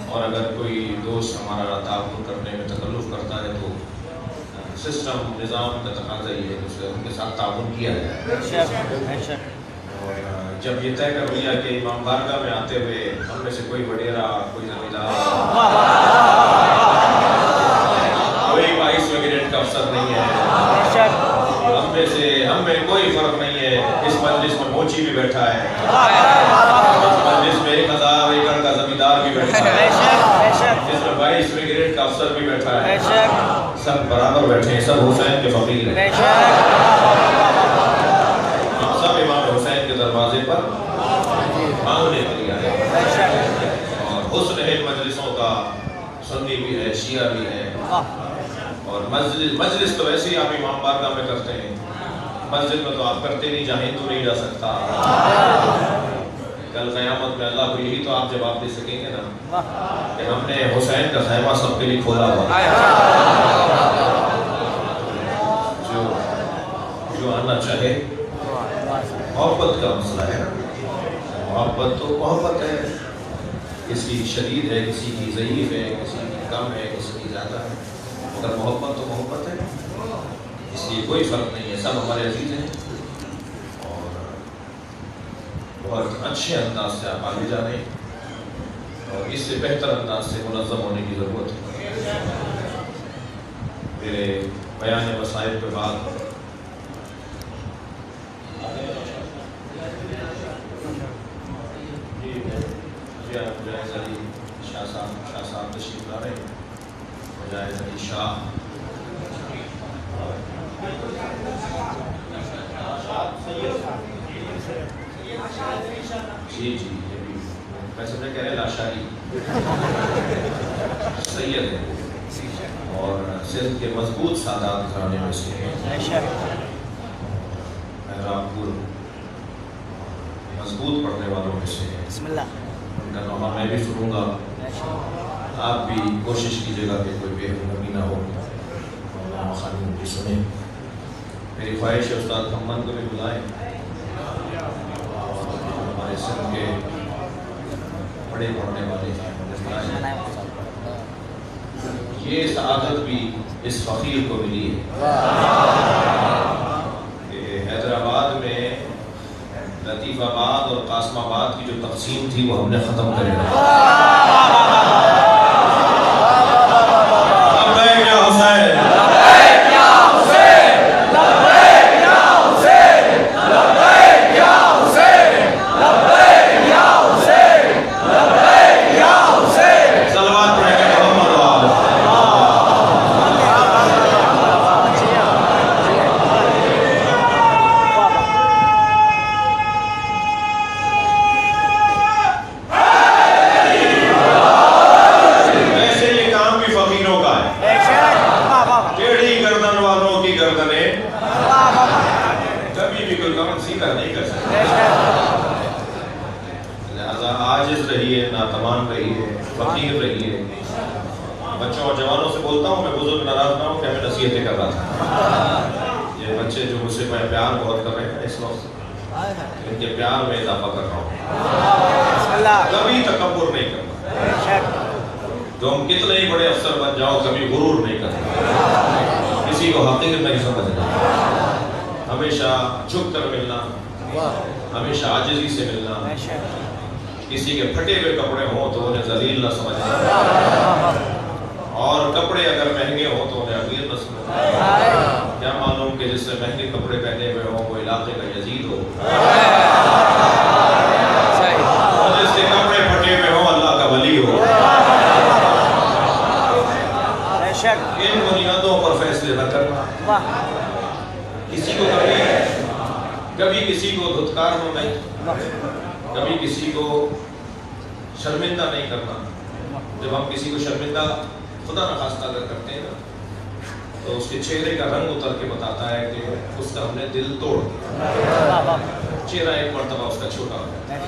اور اگر کوئی دوست ہمارا تعاون کرنے میں تکلف کرتا ہے تو سسٹم نظام کا تقاضا یہ ہے کہ ان کے ساتھ تعاون کیا جائے۔ اور جب یہ طے کر لیا کہ امام بارگاہ میں آتے ہوئے ہم میں سے کوئی وڈیرا، کوئی زمیندار، کوئی 22 گریڈ کا افسر نہیں ہے، ہم میں کوئی فرق نہیں ہے، اس مجلس میں موچی بھی بیٹھا ہے، اس مجلس میں 1000 ایکڑ کا زمیندار بھی بیٹھا ہے، اس میں 22 گریڈ کا افسر بھی بیٹھا ہے، سب برابر بیٹھے ہیں، سب حسین کے فقیر ہیں، سب امام حسین کے دروازے پر مانگنے کے لیے آئے، اور حسن ہے مجلسوں کا، سنی بھی ہے، شیعہ بھی ہے، اور مجلس تو ویسے ہی آپ امام بارگاہ میں کرتے ہیں، مسجد میں تو آپ کرتے نہیں، جہاں تو نہیں جا سکتا، کل قیامت میں اللہ کو یہی تو آپ جواب دے سکیں گے نا کہ ہم نے حسین کا خیمہ سب کے لیے کھولا ہوا، جو آنا چاہے، محبت کا مسئلہ ہے، محبت تو محبت ہے، کسی کی شدید ہے، کسی کی ضعیف ہے، کسی کی کم ہے، کسی کی زیادہ ہے، مگر محبت تو محبت ہے، اس لیے کوئی فرق نہیں ہے، سب ہمارے عزیز ہیں، اور بہت اچھے انداز سے آپ آگے جانے، اور اس سے بہتر انداز سے منظم ہونے کی ضرورت ہے۔ میرے بیان مسائل کے بعد مجاہد علی شاہ صاحب تشریف لا رہے ہیں، مجاہد علی شاہ، جی ویسے میں کہہ رہے لاشاری سید ہے، اور سندھ کے مضبوط سادات گھرانے میں سے ہیں، محراب پور مضبوط پڑھنے والوں میں سے ہیں، بسم اللہ، ان کا نامہ میں بھی سنوں گا، آپ بھی کوشش کیجیے گا کہ کوئی بے نمی نہ ہو، اور خانوں بھی سنیں۔ میری خواہش ہے استاد محمد کو بھی بلائیں، ہمارے سندھ کے بڑے پڑھنے والے ہیں، یہ سعادت بھی اس فقیر کو ملی ہے کہ حیدرآباد میں لطیف آباد اور قاسم آباد کی جو تقسیم تھی وہ ہم نے ختم کر عاجز رہیے، ناتوان رہیے، فقیر رہیے۔ بچوں اور جوانوں سے بولتا ہوں، میں بزرگ ناراض نہ ہوں کہ ہمیں نصیحتیں کر رہا تھا۔ یہ بچے جو مجھ سے میں پیار بہت کر رہے ہیں اس وقت، ان کے پیار میں اضافہ کر رہا ہوں، کبھی تکبر نہیں کرنا، جو ہم کتنے ہی بڑے افسر بن جاؤ کبھی غرور نہیں کرنا، کسی کو حقیر نہیں سمجھنا، ہمیشہ جھک کر ملنا، ہمیشہ عاجزی سے ملنا، کسی کے پھٹے ہوئے کپڑے ہوں تو انہیں ذلیل نہ سمجھنا، اور کپڑے اگر مہنگے ہوں تو انہیں حقیر نہ سمجھنا۔ کیا معلوم کہ جس سے مہنگے کپڑے پہنے ہوئے ہوں وہ علاقے کا یزید ہو، اور جس کے کپڑے پھٹے ہوئے ہوں اللہ کا ولی ہو۔ ان بنیادوں پر فیصلے نہ کرنا، کسی کو کبھی کسی کو دھتکارنا نہیں، کبھی کسی کو شرمندہ نہیں کرنا۔ جب ہم کسی کو شرمندہ خدا نخواستہ اگر کرتے ہیں نا تو اس کے چہرے کا رنگ اتر کے بتاتا ہے کہ اس کا ہم نے دل توڑ دیا۔ چہرہ ایک مرتبہ اس کا چھوٹا ہوتا ہے،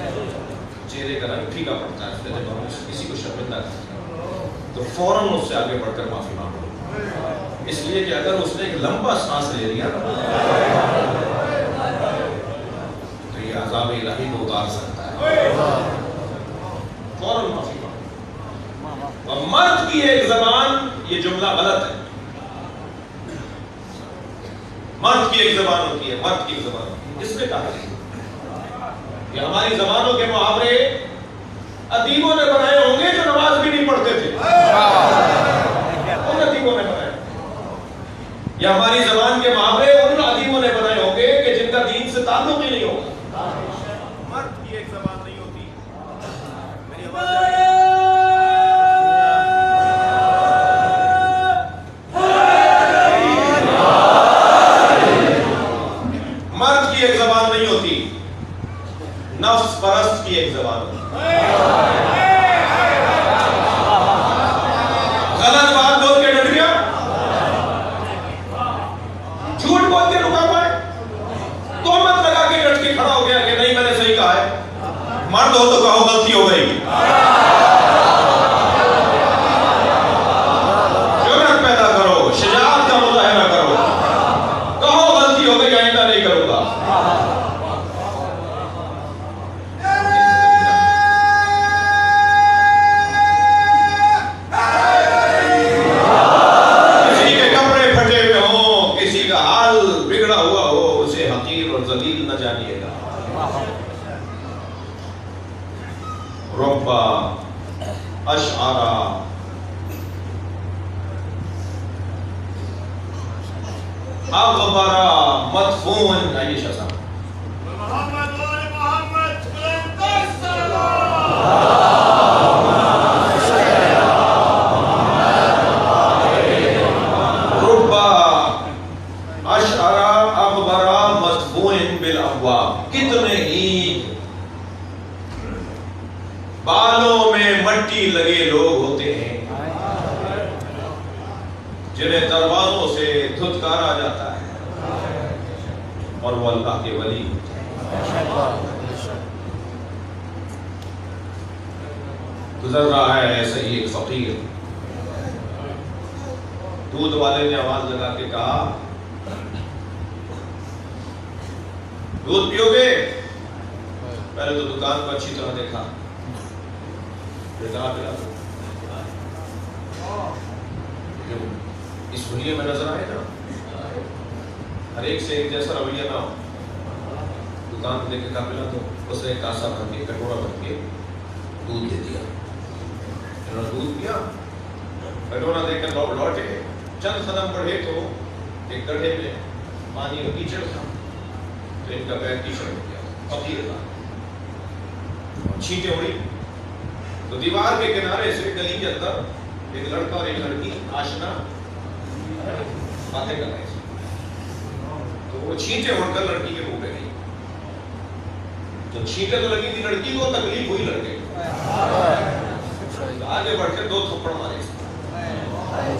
چہرے کا رنگ پھیکا پڑتا ہے، اس لیے جب ہم کسی کو شرمندہ کرتے ہیں تو فوراً اس سے آگے بڑھ کر معافی مانگو، اس لیے کہ اگر اس نے ایک لمبا سانس لے لیا تو یہ عذاب الہی کو اتار سکتا ہے. فوراً معافی مانگو. اور مرد کی ایک زبان، یہ جملہ غلط ہے. مرد کی ایک زبان ہوتی ہے، مرد کی ایک زبان ہوتی ہے. کس نے کہا ہے کہ ہماری زبانوں کے محاورے ادیبوں نے بنائے ہوں گے جو نماز بھی نہیں پڑھتے تھے؟ ان ادیبوں نے بنائے. یا ہماری زبان کے محاورے ان ادیبوں نے بنائے ہوں گے کہ جن کا دین سے تعلق ہی نہیں ہوگا. مرد کی ایک زبان نہیں ہوتی. میری آواز مرد کی ایک زبان نہیں ہوتی، نفس پرست کی ایک زبان ہوتی. غلط بات بول کے ڈر گیا، جھوٹ بول کے رکا ہوا ہے، تہمت لگا کے ڈٹ کے کھڑا ہو گیا کہ نہیں میں نے صحیح کہا ہے. مرد ہو تو کہو غلطی ہو گئی. جرأت پیدا کرو، شجاعت کا مظاہرہ کرو، کہو غلطی ہو گئی آئندہ نہیں کروں گا. کسی کے کپڑے پھٹے ہوئے ہوں، کسی کا حال بگڑا ہوا ہو، اسے حقیر اور ذلیل نہ جانیے گا. ربا اشعرا اغبرا مدفون. آئیے شاہ صاحب. محمد وآل محمد السلام. ربا اشعرا اغبرا مدفون بالابواب. کتنے ہی بالوں میں مٹی لگے لوگ ہوتے ہیں جنہیں دروازوں سے دھتکارا جاتا ہے اور وہ اللہ کے ولی ہوتے ہیں. گزر رہا ہے ایسے ہی ایک فقیر. دودھ والے نے آواز لگا کے کہا دودھ پیو گے؟ پہلے تو دکان کو اچھی طرح دیکھا، اس حلیے میں نظر آئے نا، ہر ایک سے ایک جیسا رویہ نہ ہو. دکان کو دیکھ کے کہا پلا تو اس نے کاسا بھر کے کٹورا بھر کے دودھ دے دیا. انہوں نے دودھ پیا، کٹورا دیکھ کر لوٹے. چند قدم بڑھے تو ایک گڑھے میں پانی کا کیچڑ تھا، تو ان کا پیر کیچڑ ہو گیا. فقیر تھا، چھینٹیں اڑی تو دیوار کے کنارے سے گلی کے اندر ایک لڑکا اور ایک لڑکی آشنا باتیں کر رہے تھے. تو وہ چھینٹیں اڑ کر لڑکی کے منہ پہ گئی. تو چھینٹیں تو لگی تھی لڑکی کو، تکلیف ہوئی لڑکے کو. آگے بڑھ کے 2 تھپڑ مارے.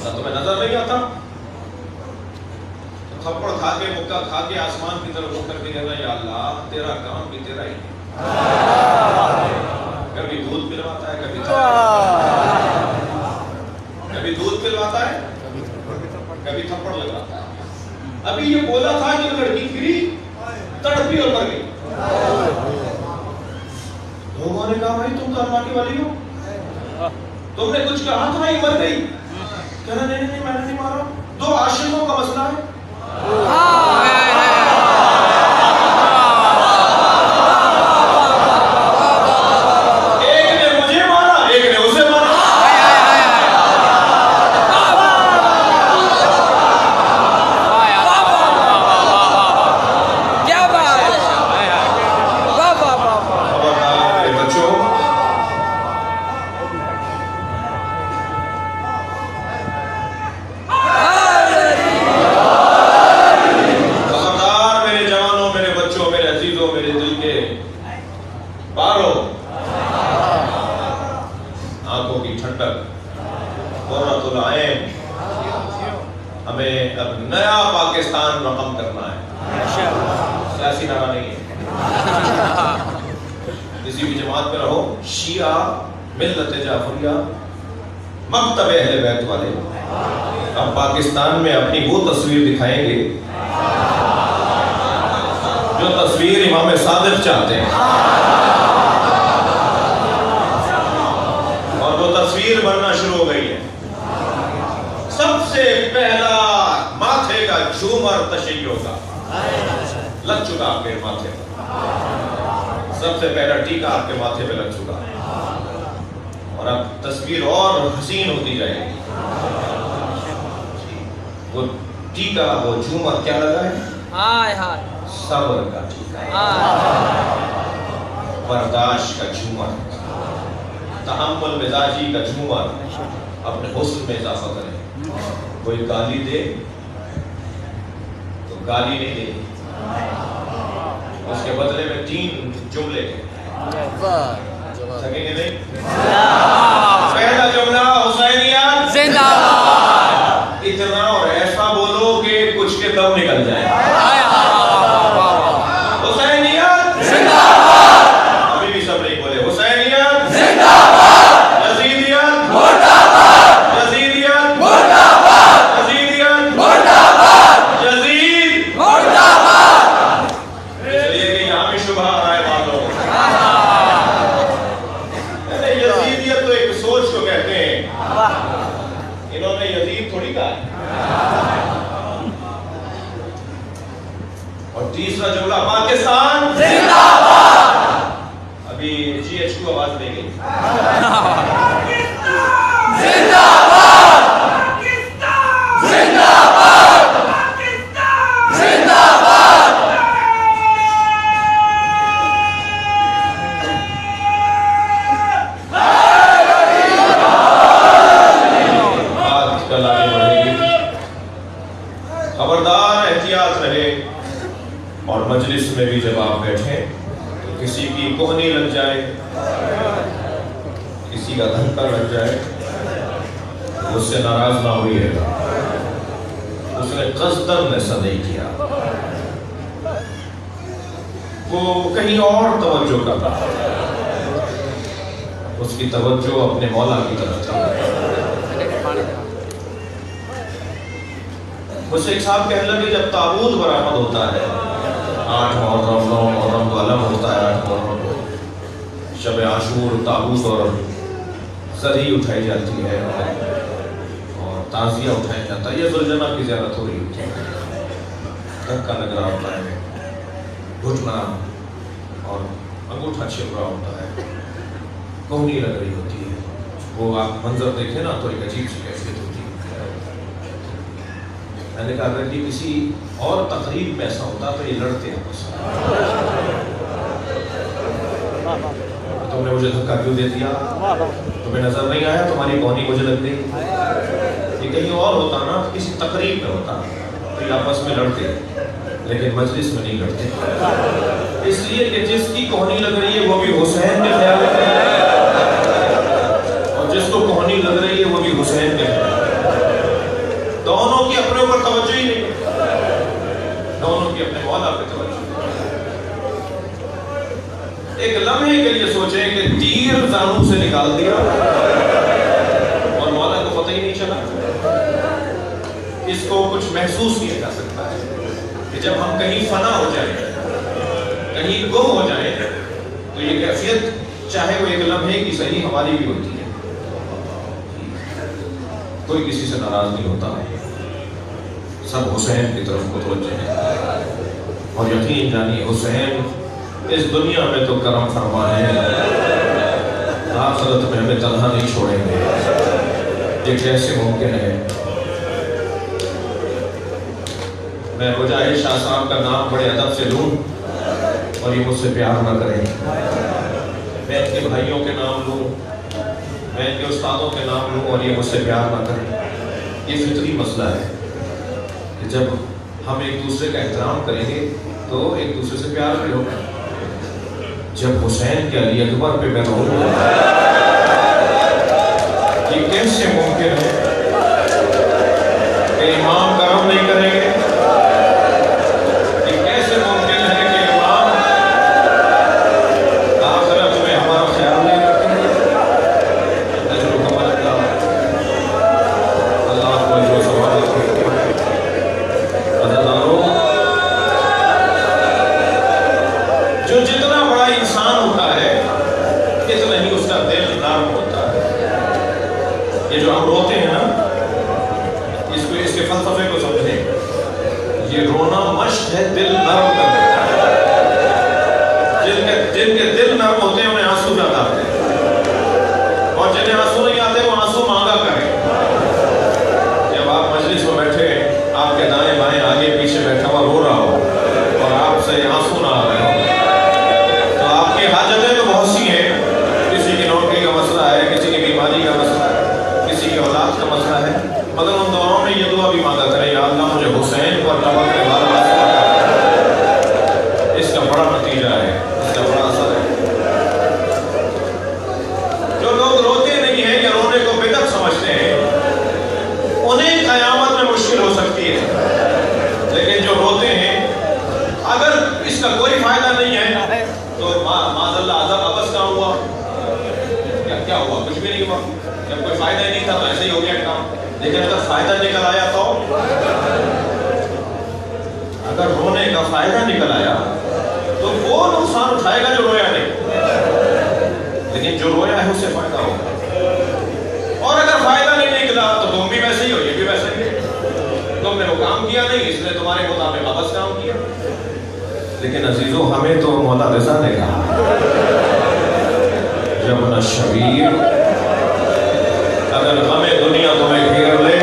تمہیں نظر نہیں آتا؟ تو تھپڑ کھا کے مکہ کھا کے آسمان کی طرف رخ کر کے کہنا یا اللہ تیرا کام بھی تیرا ہی ہے. کبھی دودھ پلواتا ہے، کبھی دودھ پلواتا ہے، کبھی تھپڑ لگاتا ہے. ابھی یہ بولا تھا کہ لڑکی پھری تڑپی اور مر گئی. لوگوں نے کہا بھائی تم تو اللہ کی ولی ہو، تم نے کچھ کہا تھا یہ مر گئی. کہہ رہا نہیں میں نے نہیں مارا، 2 عاشقوں کا مسئلہ ہے. ہمیں اب نیا پاکستان رقم کرنا ہے. سیاسی نعرہ نہیں ہے. کسی بھی جماعت میں رہو، شیعہ، ملت جعفریہ، مکتب اہل بیت والے، اب پاکستان میں اپنی وہ تصویر دکھائیں گے جو تصویر امام صادق چاہتے ہیں اور وہ تصویر بننا شروع ہو گئی ہے. سب سے پہلا ماتھے کا جھومر تشیع کا لگ چکا آپ کے ماتھے پر. سب سے پہلا ٹیکا آپ کے ماتھے پہ لگ چکا اور اب تصویر اور حسین ہوتی جائے گی. وہ ٹیکا وہ جھومر کیا لگا ہے؟ صبر کا ٹیکا، برداشت کا جھومر، تحمل مزاجی کا جھومر. اپنے حسن میں اضافہ کریں. کوئی گالی دے تو گالی نہیں دے، اس کے بدلے میں 3 جملے سکیں گے نہیں. پہلا جملہ حسینیت زندہ باد. اتنا اور ایسا بولو کہ کچھ کے دم نکل جائے. حسینیت زندہ باد. ابھی بھی سب نہیں بولے. حسینیت زندہ باد. یزیدیت مردہ باد. یزیدیت مردہ باد. یزیدیت مردہ باد. یزید مردہ باد. اس لیے کہ یہاں بھی شبہ آ رہا ہے باتوں. یزیدیت تو ایک سوچ کو کہتے ہیں. انہوں نے یزید تھوڑی کہا ہے. اور تیسرا جملہ پاکستان زندہ باد. ابھی جی ایچ کو آواز دے گئی. زندہ باد. زندہ باد. زندہ باد. بات کل آگے بڑھے گی. خبردار احتیاط رہے اور مجلس میں بھی جب آپ بیٹھیں تو کسی کی کوہنی لگ جائے، کسی کا دھکا لگ جائے، اس سے ناراض نہ ہوئیے گا. اس نے قصداً ایسا نہیں کیا، وہ کہیں اور توجہ کر رہا. اس کی توجہ اپنے مولا کی طرف تھی. مجھ سے ایک صاحب کہنے لگے جب تابوت برآمد ہوتا ہے 8 محرم 9 محرم تو علم ہوتا ہے. 8 محرم شب عاشور تابوت اور سری اٹھائی جاتی ہے اور تعزیہ اٹھایا جاتا ہے. یہ ذوالجناب کی زیارت ہو رہی ہوتی ہے. دھکا لگ رہا ہوتا ہے، گھٹنا اور انگوٹھا چھپ رہا ہوتا ہے، کوہنی لگ رہی ہوتی ہے. وہ آپ منظر دیکھیں نا تو ایک عجیب سی کیفیت ہوتی ہے. میں نے کہا اگر یہ کسی اور تقریب میں ایسا ہوتا تو یہ لڑتے ہیں بس. تم نے مجھے دھکا کیوں دے دیا؟ تمہیں نظر نہیں آیا؟ تمہاری کوہنی مجھے لگ گئی. یہ کہیں اور ہوتا نا، کسی تقریب میں ہوتا تو یہ آپس میں لڑتے، لیکن مجلس میں نہیں لڑتے. اس لیے کہ جس کی کوہنی لگ رہی ہے وہ بھی حسین کے خیال میں، اور جس کو کوہنی لگ رہی ہے وہ بھی حسین کے خیال میں. دونوں کی اپنے اوپر توجہ ہی نہیں، دونوں کی اپنے مولا پہ توجہ. ایک لمحے کے لیے سوچیں کہ تیر زانوں سے نکال دیا اور مولا کو پتہ ہی نہیں چلا. اس کو کچھ محسوس کیا جا سکتا ہے کہ جب ہم کہیں فنا ہو جائیں، کہیں گم ہو جائیں، تو یہ کیفیت چاہے وہ ایک لمحے کی صحیح ہماری بھی ہوتی ہے. کوئی کسی سے ناراض نہیں ہوتا، سب حسین کی طرف متوجہ ہیں. اور یقین جانیے حسین اس دنیا میں تو کرم فرما ہے، آخرت میں ہمیں تنہا نہیں چھوڑیں گے. یہ کیسے ممکن ہے؟ میں مجاہد شاہ صاحب کا نام بڑے ادب سے لوں اور یہ مجھ سے پیار نہ کریں. میں ان کے بھائیوں کے نام لوں، میں ان کے استادوں کے نام لوں اور یہ مجھ سے پیار نہ کریں. یہ فطری مسئلہ ہے کہ جب ہم ایک دوسرے کا احترام کریں گے تو ایک دوسرے سے پیار بھی ہوگا. جب حسین کے علی اکبر پہ میں رہوں گا، یہ کیسے ممکن ہے کہ امام کرم نہیں کریں گے؟ یہ کیسے ممکن ہے کہ امام آخرت میں ہمارا خیال نہیں رکھیں گے؟ اجر و کمال اللہ کو جو سوال رکھے. عزیزانو، روتے ہیں نا، اس کے فلسفے کو سمجھیں. یہ رونا مشق ہے دل نرم کرنے کا. جن کے دل نرم ہوتے ہیں انہیں آنسو زیادہ آتے ہیں، اور جنہیں آنسو نہیں آتے وہ آنسو مانگا کریں. جب آپ مجلس میں بیٹھے، آپ کے دائیں بائیں آگے پیچھے بیٹھا ہوا رو رہا ہو اور آپ سے آنسو نہ آ رہے ہو، تو آپ کی حاجتیں تو بہت سی ہیں. کسی کی نوکری کا مسئلہ ہے، کسی کی بیماری کا مسئلہ ہے، کسی کی اولاد کا مسئلہ ہے، مگر ان دعاؤں میں یہ دعا بھی مانگا کریں، یا اللہ مجھے حسین پر ٹپکنے والا آنسو عطا کر. اس کا بڑا نتیجہ ہے، اس کا بڑا اثر ہے. جو لوگ روتے نہیں ہیں یا رونے کو بدعت سمجھتے ہیں، انہیں قیامت میں مشکل ہو سکتی ہے. لیکن جو روتے ہیں، اگر اس کا کوئی فائدہ نہیں ہے تو معاذ اللہ عذاب ابس کام ہوا. کیا ہوا؟ کچھ بھی نہیں ہوا. جب کوئی فائدہ ہی نہیں تھا تو ایسے ہی ہو گیا کام. لیکن اگر فائدہ نکل آیا تو، اگر رونے کا فائدہ نکل آیا تو وہ نقصان اٹھائے گا جو رویا نہیں، لیکن جو رویا ہے اس سے فائدہ ہوگا. اور اگر فائدہ نہیں نکلا تو تم بھی ویسے ہی ہو، یہ بھی ویسے ہی. تم نے وہ کام کیا نہیں، اس لیے تمہارے مطابق واپس کام کیا. لیکن عزیزو، ہمیں تو مولا رضا نے کہا جب نہ شبیر، اگر غم دنیا تمہیں گھیر لے،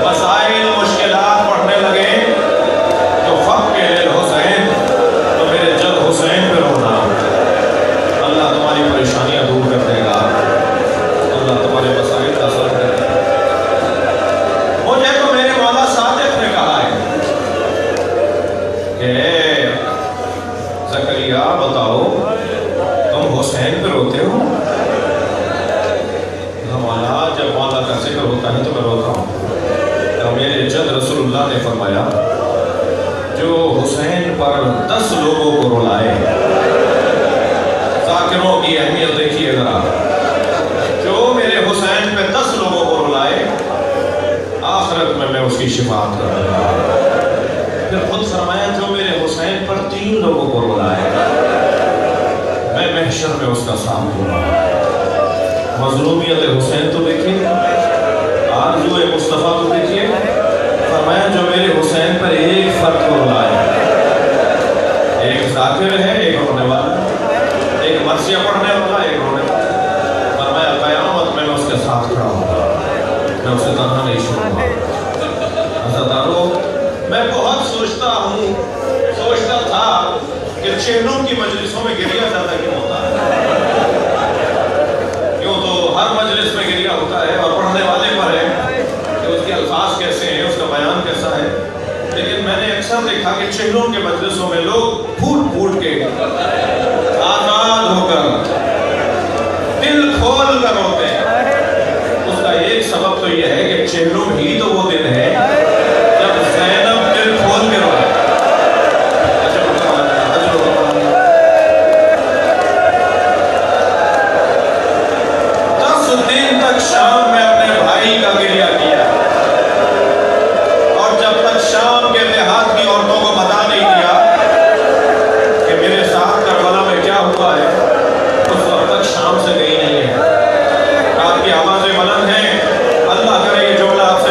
مسائل مشکلات پڑھنے لگے، تو فق کے لیے حسین، تو میرے جد حسین پہ رونا. اللہ تمہاری پریشانیاں دور کر دے گا، اللہ تمہارے مسائل کا حل کرے گا. مجھے تو میرے مولا صادق نے کہا ہے کہ زکریا بتاؤ تم حسین پہ روتے ہو؟ مولا، جب مولا کا ذکر ہوتا ہے تو میں روتا ہوں. تو میرے جد رسول اللہ نے فرمایا جو حسین پر 10 لوگوں کو رلائے، ذاکروں کی اہمیت دیکھیے ذرا، جو میرے حسین پہ 10 لوگوں کو رلائے، آخرت میں اس کی شفاعت کروں گا. پھر خود فرمایا جو میرے حسین پر 3 لوگوں کو رلائے، میں محشر میں اس کا ساتھ دوں گا. مظلومیت حسین تو دیکھیے، آرزو مصطفیٰ تو دیکھیے. فرمایا جو میرے حسین پر ایک فرد کو رلائے، ایک ذاکر ہے، ایک رونے والا، ایک مرثیہ پڑھنے والا، ایک رونے والا. فرمایا قیامت میں اس کے ساتھ کھڑا ہوں گا، میں اسے تنہا نہیں چھوڑوں گا. عزیزانو، میں بہت سوچتا تھا کہ چہلوں کی مجلسوں میں گریا زیادہ کیوں ہوتا ہے. کیوں تو ہر مجلس میں گریا ہوتا ہے اور پڑھنے والے پر ہے کہ اس کے الفاظ کیسے ہیں، اس کا بیان کیسا ہے. لیکن میں نے اکثر دیکھا کہ چہلوں کے مجلسوں میں لوگ پھوٹ کے آزاد ہو کر دل کھول کر ہوتے ہیں. اس کا ایک سبب تو یہ ہے کہ چہلوں ہی تو وہ دن ہے جب زینب دل کھول کے روئے. 10 دن تک شام میں اپنے بھائی کا گریہ کیا، اور جب تک شام کے دیہات کی عورتوں کو بتا نہیں دیا کہ میرے ساتھ کربلا میں کیا ہوا ہے، اس وقت تک شام سے گئی نہیں ہے. آپ کی آوازیں بلند ہیں، اللہ کرے یہ جملہ آپ سے